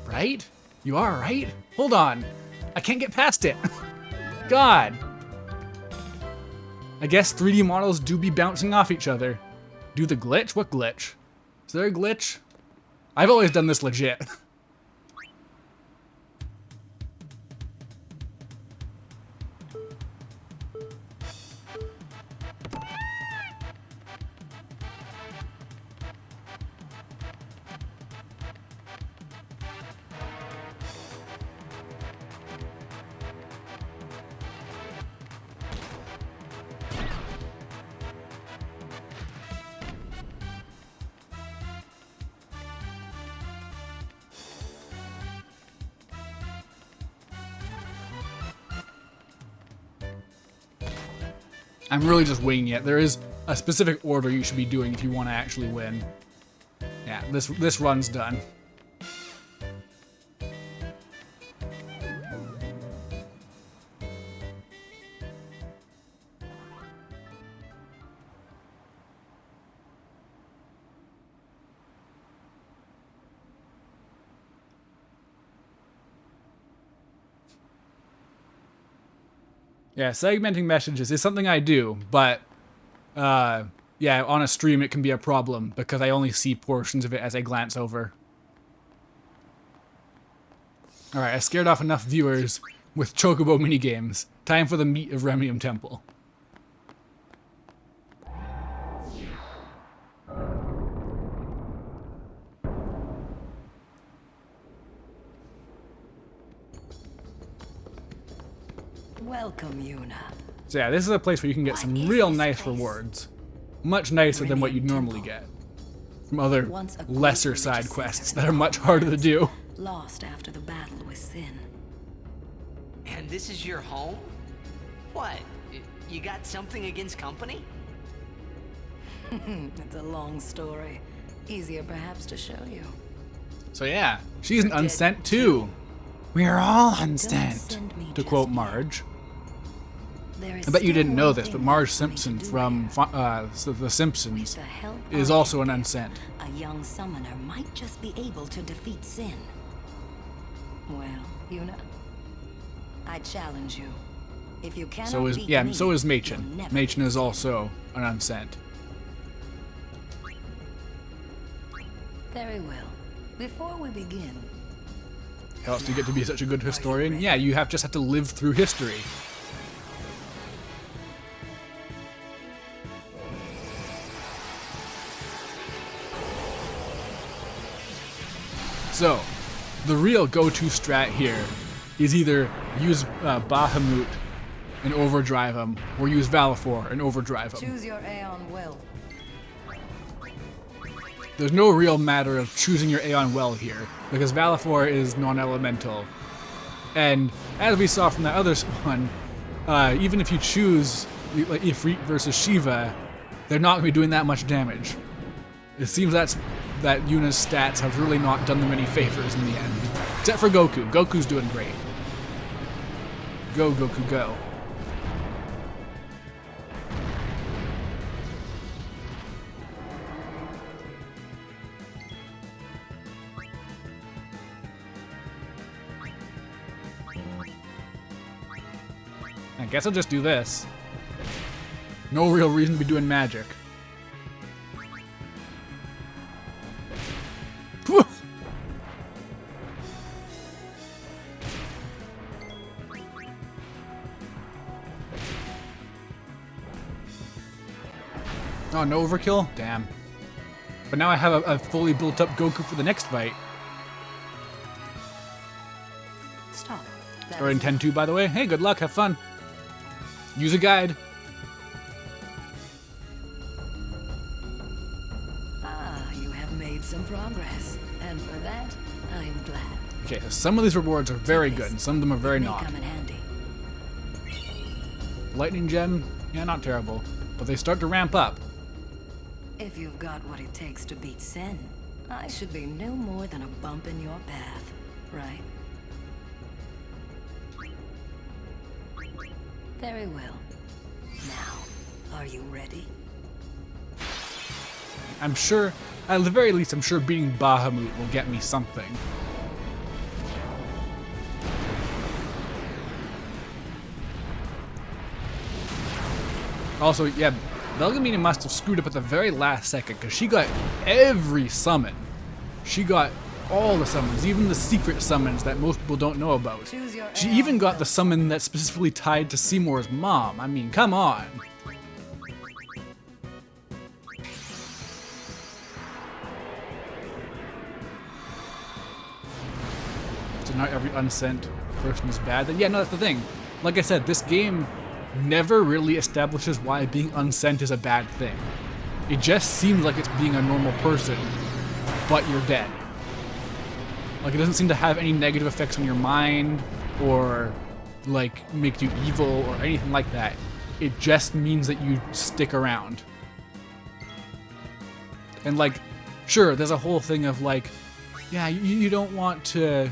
Right? You are, right? Hold on. I can't get past it. God. I guess 3D models do be bouncing off each other. Do the glitch? What glitch? Is there a glitch? I've always done this legit. I'm really just winging it. There is a specific order you should be doing if you want to actually win. Yeah, this run's done. Yeah, segmenting messages is something I do, but yeah, on a stream it can be a problem because I only see portions of it as I glance over. Alright, I scared off enough viewers with Chocobo minigames. Time for the meat of Remnium Temple. Welcome, Yuna. So yeah, this is a place where you can get some real nice rewards. Much nicer than what you'd normally get from other lesser side quests that are much harder to do. Lost after the battle with Sin. And this is your home? What? You got something against company? It's a long story. Easier perhaps to show you. So yeah, she's an unsent too. We're all unsent, to quote Marge. I bet you didn't know this, but Marge Simpson from The Simpsons is also an unsent. A young summoner might just be able to defeat Sin. Well, Yuna, I challenge you. If you cannot So is beat yeah, me, so is you'll Machen. never Machen is beat Sin. also an unsent. Very well. Before we begin, How else do you get to be such a good historian? Yeah, you just have to live through history. So, the real go-to strat here is either use Bahamut and overdrive him, or use Valifor and overdrive him. choose your Aeon well. There's no real matter of choosing your Aeon well here, because Valifor is non-elemental. And as we saw from that other one, even if you choose like Ifrit versus Shiva, they're not going to be doing that much damage. It seems that Yuna's stats have really not done them any favors in the end. Except for Goku. Goku's doing great. Go, Goku, go. I guess I'll just do this. No real reason to be doing magic. Oh, no overkill? Damn. But now I have a fully built up Goku for the next fight. Stop. That Or is intend to, by the way. Hey, good luck, have fun. Use a guide. You have made some progress, and for that, I am glad. Okay, so some of these rewards are very good, and some of them are very May not. come in handy. Lightning Gem, yeah, not terrible. But they start to ramp up. If you've got what it takes to beat Sin, I should be no more than a bump in your path, right? Very well. Now, are you ready? I'm sure, at the very least, I'm sure beating Bahamut will get me something. Also, yeah, Belgamina must have screwed up at the very last second, because she got every summon. She got all the summons, even the secret summons that most people don't know about. Choose your She Aeon even got well. the summon that's specifically tied to Seymour's mom. I mean, come on. So not every unsent person is bad. Yeah, no, that's the thing. Like I said, this game never really establishes why being unsent is a bad thing. It just seems like it's being a normal person, but you're dead. Like, it doesn't seem to have any negative effects on your mind, or like make you evil or anything like that. It just means that you stick around. And like, sure, there's a whole thing of like, yeah, you don't want to,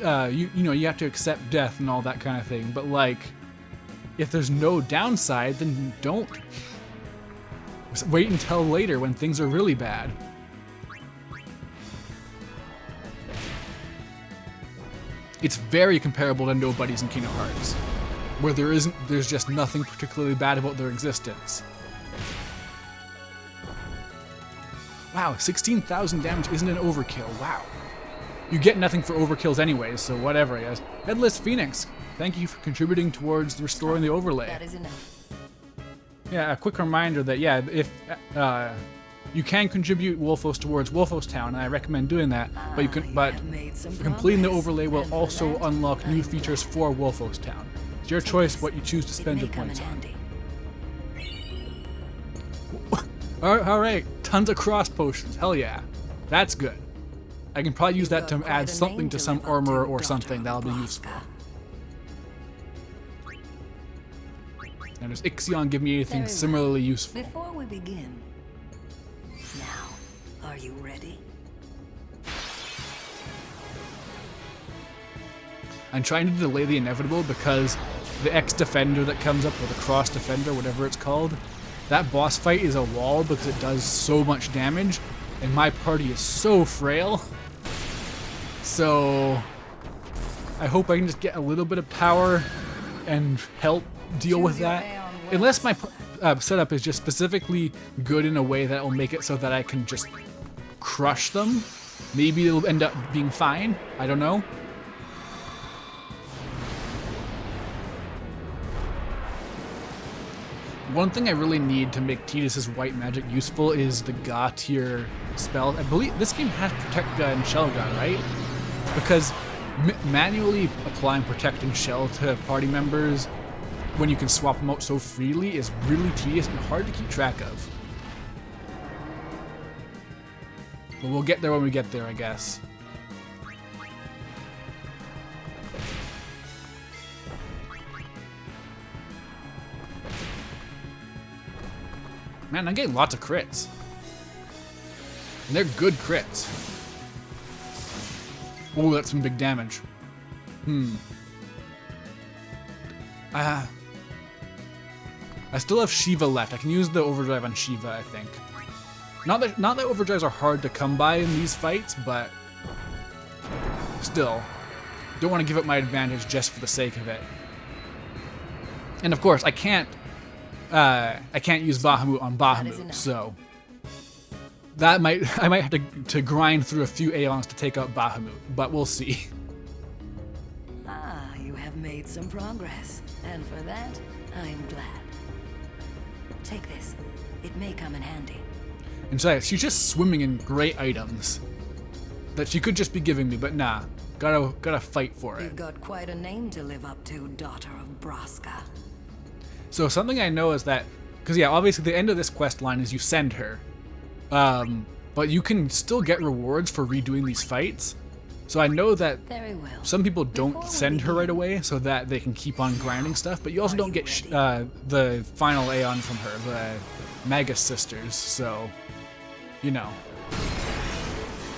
you know, you have to accept death and all that kind of thing. But like, if there's no downside, then don't. Wait until later when things are really bad. It's very comparable to Nobodies in Kingdom Hearts, where there's just nothing particularly bad about their existence. Wow, 16,000 damage isn't an overkill. Wow. You get nothing for overkills anyways, so whatever, I guess. Headless Phoenix, thank you for contributing towards restoring the overlay. That is enough. Yeah, a quick reminder that, yeah, if you can contribute Wolfos towards Wolfos Town, and I recommend doing that, but you can, You but have made some completing the progress, overlay will and for also that, unlock I new am features glad. for Wolfos Town. It's your Take choice this. what you choose to It spend may your come points in on. handy. All right, tons of cross potions. Hell yeah, that's good. I can probably use that You've to got add quite a something name to to some live up armor to, or daughter something. of That'll be useful. Braska. And does Ixion give me anything Very well. similarly useful? Before we begin, now, are you ready? I'm trying to delay the inevitable because the X-Defender that comes up, or the Cross Defender, whatever it's called, that boss fight is a wall because it does so much damage, and my party is so frail. So I hope I can just get a little bit of power and help deal with that. Unless my setup is just specifically good in a way that will make it so that I can just crush them. Maybe it'll end up being fine. I don't know. One thing I really need to make Tidus's white magic useful is the Ga tier spell. I believe this game has Protect Ga and Shell Ga, right? Because manually applying Protect and Shell to party members when you can swap them out so freely is really tedious and hard to keep track of. But we'll get there when we get there, I guess. Man, I'm getting lots of crits. And they're good crits. Oh, that's some big damage. I still have Shiva left. I can use the overdrive on Shiva, I think. Not that overdrives are hard to come by in these fights, but still, don't want to give up my advantage just for the sake of it. And of course, I can't use Bahamut on Bahamut, so that I might have to grind through a few Aeons to take out Bahamut, but we'll see. Ah, you have made some progress, and for that, I'm glad. Take this. It may come in handy. And so she's just swimming in great items that she could just be giving me, but nah, gotta fight for it. You've got quite a name to live up to, daughter of Braska. So something I know is that, because yeah, obviously the end of this quest line is you send her, but you can still get rewards for redoing these fights. So I know that Very well. some people don't Before we send her right begin, away so that they can keep on grinding stuff, but you also Are don't you get ready? the final Aeon from her, the Magus Sisters, so, you know.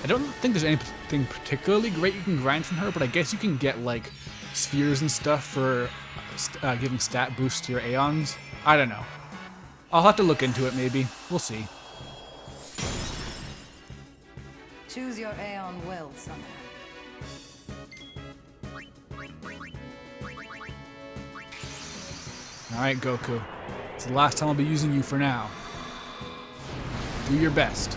I don't think there's anything particularly great you can grind from her, but I guess you can get, like, spheres and stuff for giving stat boosts to your Aeons. I don't know. I'll have to look into it, maybe. We'll see. Choose your Aeon well, summoner. Alright, Goku. It's the last time I'll be using you for now. Do your best.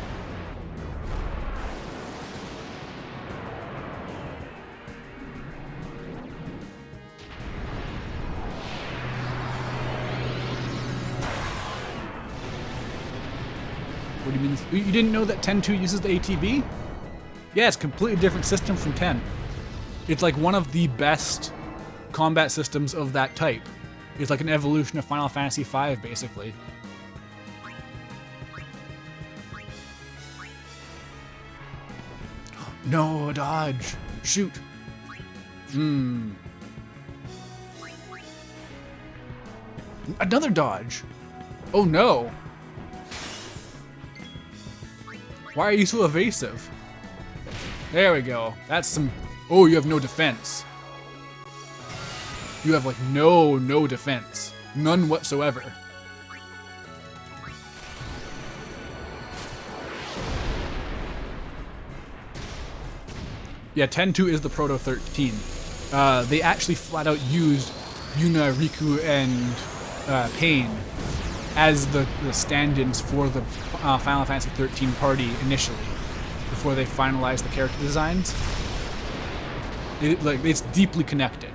What do you mean? You didn't know that 10-2 uses the ATB? Yeah, it's a completely different system from 10. It's like one of the best combat systems of that type. It's like an evolution of Final Fantasy V, basically. No, dodge. Shoot. Another dodge. Oh no. Why are you so evasive? There we go. That's some... Oh, you have no defense. You have, like, no defense. None whatsoever. Yeah, 10-2 is the Proto 13. They actually flat out used Yuna, Riku, and Pain as the stand-ins for the Final Fantasy 13 party initially, before they finalized the character designs. It's deeply connected.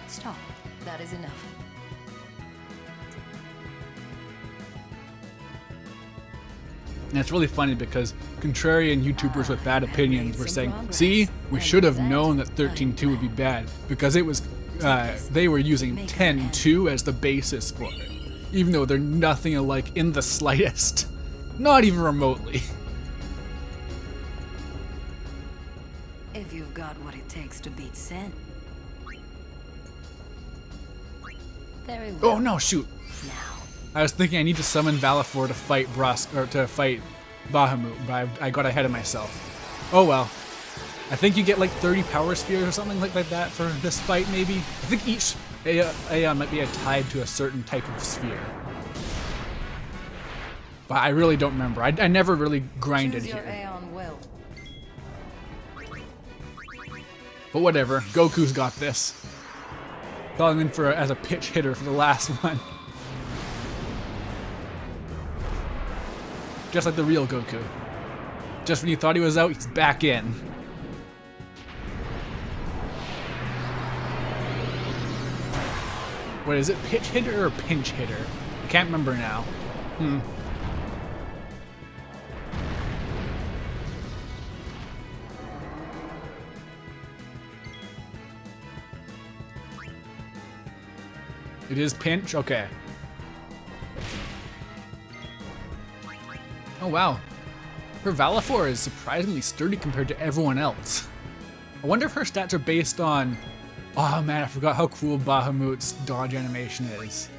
Stop. That is enough. And it's really funny because contrarian YouTubers with bad opinions were saying, see, we should have known that 13.2 would be bad because it was, they were using 10.2 as the basis for it, even though they're nothing alike in the slightest. Not even remotely. If you've got what it takes to beat Sen. Very well. Oh no, shoot. Now, I was thinking I need to summon Valifor to fight to fight Bahamut, but I got ahead of myself. Oh well. I think you get like 30 power spheres or something like that for this fight, maybe. I think each Aeon might be tied to a certain type of sphere. But I really don't remember. I never really grinded choose your here. Aeon will. But whatever, Goku's got this. Calling in as a pitch hitter for the last one. Just like the real Goku. Just when you thought he was out, he's back in. What is it, pitch hitter or pinch hitter? I can't remember now. It is pinch? Okay. Oh wow. Her Valifor is surprisingly sturdy compared to everyone else. I wonder if her stats are based on... Oh man, I forgot how cool Bahamut's dodge animation is.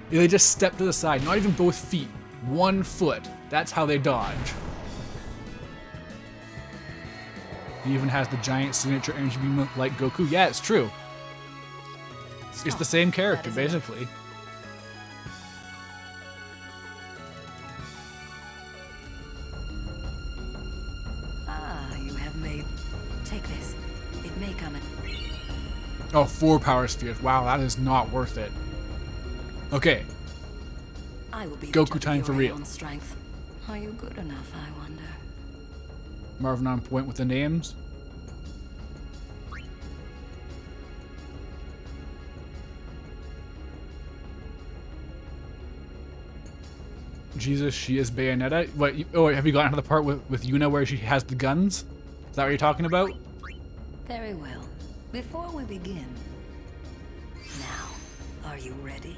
Yeah, they just step to the side, not even both feet. 1 foot. That's how they dodge. He even has the giant signature energy beam like Goku. Yeah, it's true. It's the same character, basically. You have made. Take this. It may come in. Oh, 4 power spheres. Wow, that is not worth it. Okay, I will be Goku time for real. Strength. Are you good enough, I wonder? Marvin on point with the names. Jesus, she is Bayonetta. What? Oh, have you gotten to the part with Yuna where she has the guns? Is that what you're talking about? Very well. Before we begin, now, are you ready?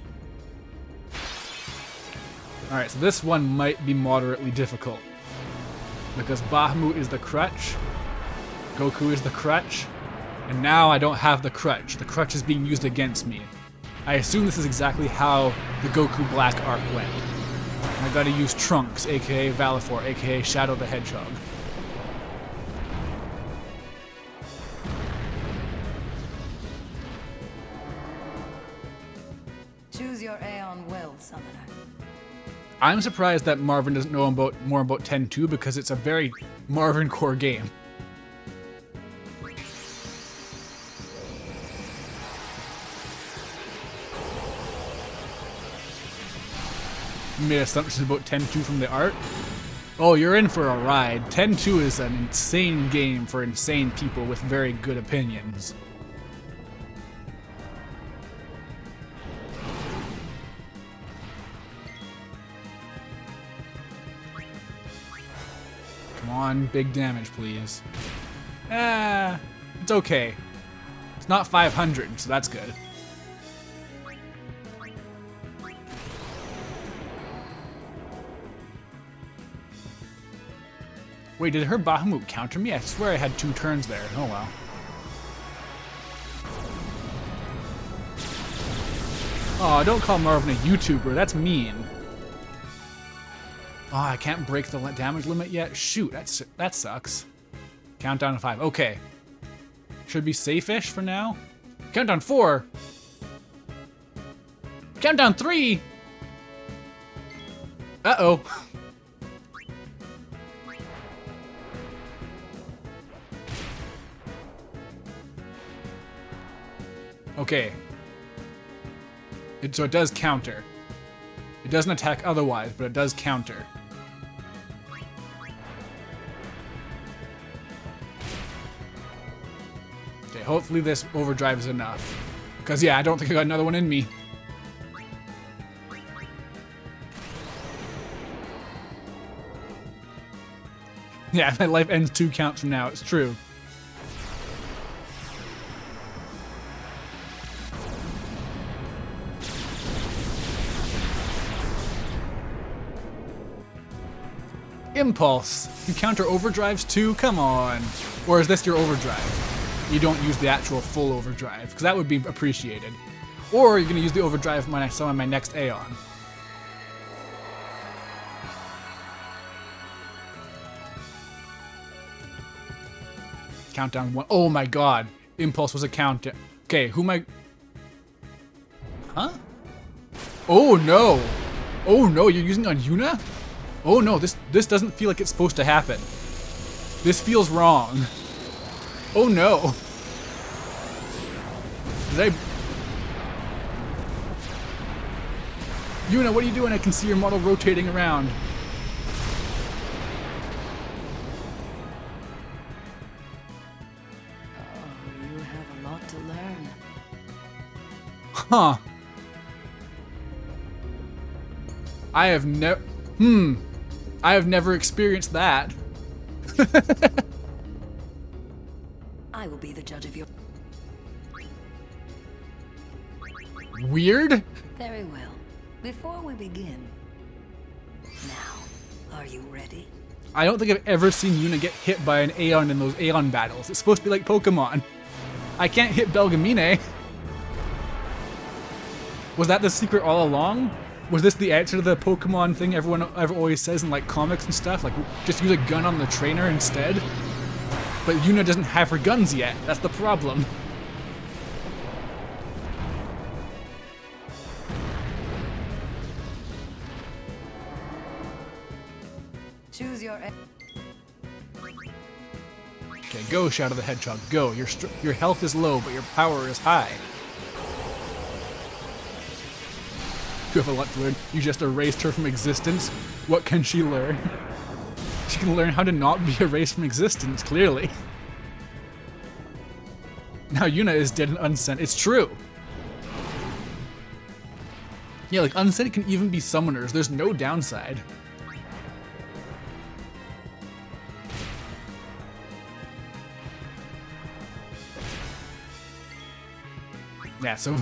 Alright, so this one might be moderately difficult. Because Bahamut is the crutch, Goku is the crutch, and now I don't have the crutch. The crutch is being used against me. I assume this is exactly how the Goku Black arc went. I gotta use Trunks, aka Valifor, aka Shadow the Hedgehog. Choose your Aeon will, Summoner. I'm surprised that Marvin doesn't know more about 10-2 because it's a very Marvin core game. You made assumptions about 10-2 from the art? Oh, you're in for a ride. 10-2 is an insane game for insane people with very good opinions. Come on, big damage, please. It's okay. It's not 500, so that's good. Wait, did her Bahamut counter me? I swear I had 2 turns there. Oh well. Oh, don't call Marvin a YouTuber. That's mean. Oh, I can't break the damage limit yet? Shoot, that sucks. Countdown to 5. Okay. Should be safe-ish for now. Countdown 4. Countdown 3. Uh-oh. Okay. So it does counter. It doesn't attack otherwise, but it does counter. Okay, hopefully this overdrive is enough. Because, yeah, I don't think I got another one in me. Yeah, my life ends 2 counts from now. It's true. Impulse. You counter overdrives too? Come on. Or is this your overdrive? You don't use the actual full overdrive, because that would be appreciated. Or you're going to use the overdrive when I summon my next Aeon. Countdown 1. Oh my god. Impulse was a countdown. Okay, who am I... Huh? Oh no. Oh no, you're using on Yuna? Oh no, this doesn't feel like it's supposed to happen. This feels wrong. Oh no. Did I... Yuna, what are you doing? I can see your model rotating around. Oh, you have a lot to learn. Huh. I have never... I have never experienced that. I will be the judge of your... Weird? Very well. Before we begin... Now, are you ready? I don't think I've ever seen Yuna get hit by an Aeon in those Aeon battles. It's supposed to be like Pokemon. I can't hit Belgemine. Was that the secret all along? Was this the answer to the Pokemon thing everyone always says in like comics and stuff? Like, just use a gun on the trainer instead? But Yuna doesn't have her guns yet. That's the problem. Choose your... Okay, go, Shadow the Hedgehog, go. Your health is low, but your power is high. You have a lot to learn. You just erased her from existence. What can she learn? She can learn how to not be erased from existence, clearly. Now Yuna is dead and unsent. It's true. Yeah, like, unsent can even be summoners. There's no downside. Yeah, so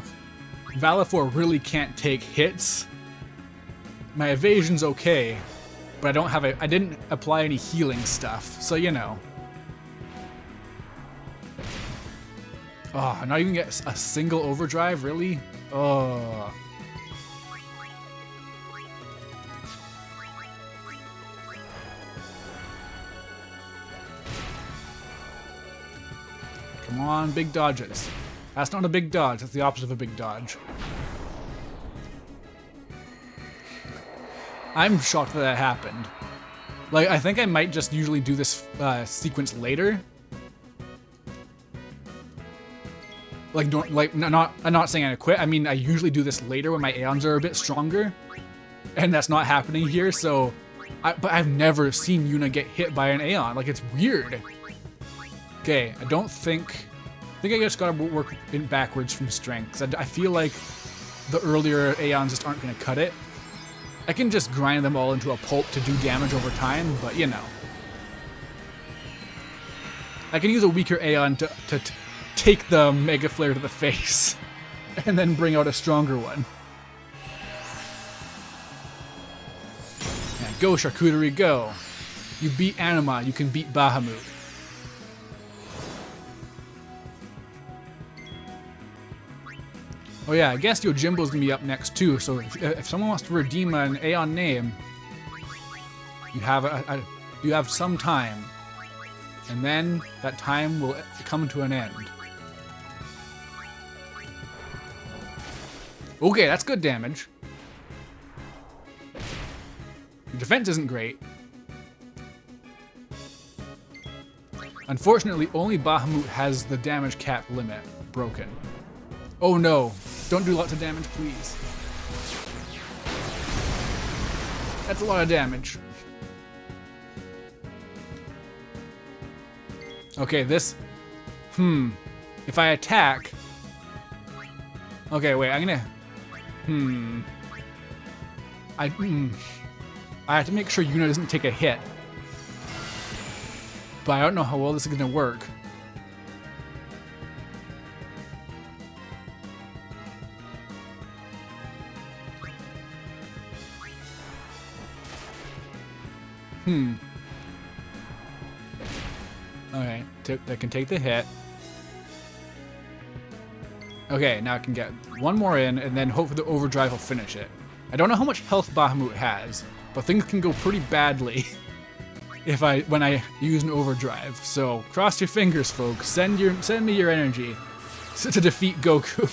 Valifor really can't take hits. My evasion's okay, but I didn't apply any healing stuff, so you know. Oh, not even get a single overdrive, really? Oh. Come on, big dodges. That's not a big dodge, that's the opposite of a big dodge. I'm shocked that happened. Like, I think I might just usually do this sequence later. Like, I'm not saying I quit. I mean, I usually do this later when my Aeons are a bit stronger. And that's not happening here, so... But I've never seen Yuna get hit by an Aeon. Like, it's weird. Okay, I think I just gotta work in backwards from strength. 'Cause I feel like the earlier Aeons just aren't gonna cut it. I can just grind them all into a pulp to do damage over time, but you know. I can use a weaker Aeon to take the Mega Flare to the face, and then bring out a stronger one. Yeah, go, Charcuterie, go. You beat Anima, you can beat Bahamut. Oh yeah, I guess Yojimbo's gonna be up next too, so if someone wants to redeem an Aeon name, you have some time. And then that time will come to an end. Okay, that's good damage. Your defense isn't great. Unfortunately, only Bahamut has the damage cap limit broken. Oh no, don't do lots of damage, please. That's a lot of damage. Okay, this... If I attack... Okay, wait, I'm gonna... I have to make sure Yuna doesn't take a hit. but I don't know how well this is gonna work. Okay, that can take the hit. Okay, now I can get one more in, and then hopefully the overdrive will finish it. I don't know how much health Bahamut has, but things can go pretty badly when I use an overdrive. So cross your fingers, folks. Send me your energy to defeat Goku.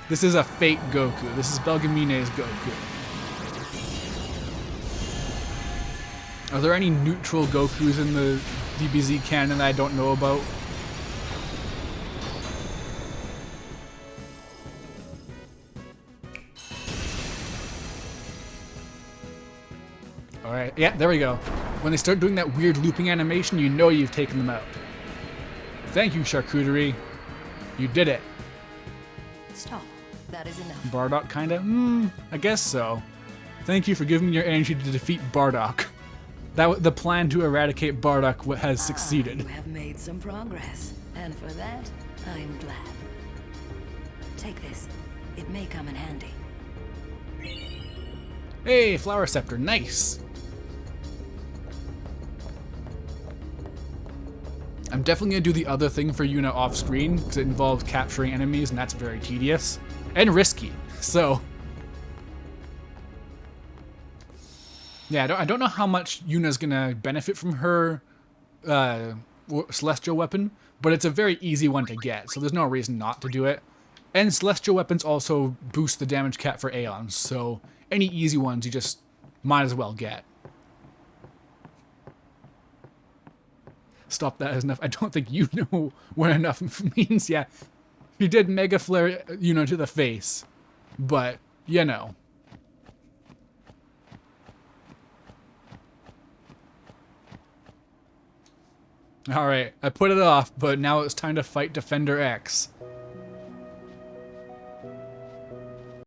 This is a fake Goku. This is Belgamine's Goku. Are there any neutral Gokus in the DBZ canon that I don't know about? Alright, yeah, there we go. When they start doing that weird looping animation, you know you've taken them out. Thank you, Charcuterie. You did it. Stop. That is enough. Bardock, kinda? I guess so. Thank you for giving me your energy to defeat Bardock. The plan to eradicate Bardock has succeeded. You have made some progress, and for that, I'm glad. Take this. It may come in handy. Hey, Flower Scepter, nice! I'm definitely gonna do the other thing for Yuna off screen, because it involves capturing enemies, and that's very tedious. And risky, so... Yeah, I don't know how much Yuna's gonna benefit from her Celestial Weapon, but it's a very easy one to get, so there's no reason not to do it. And Celestial Weapons also boost the damage cap for Aeons, so any easy ones you just might as well get. Stop that as enough. I don't think you know what enough means. Yeah, he did Mega Flare, to the face, but you know. Alright, I put it off, but now it's time to fight Defender X.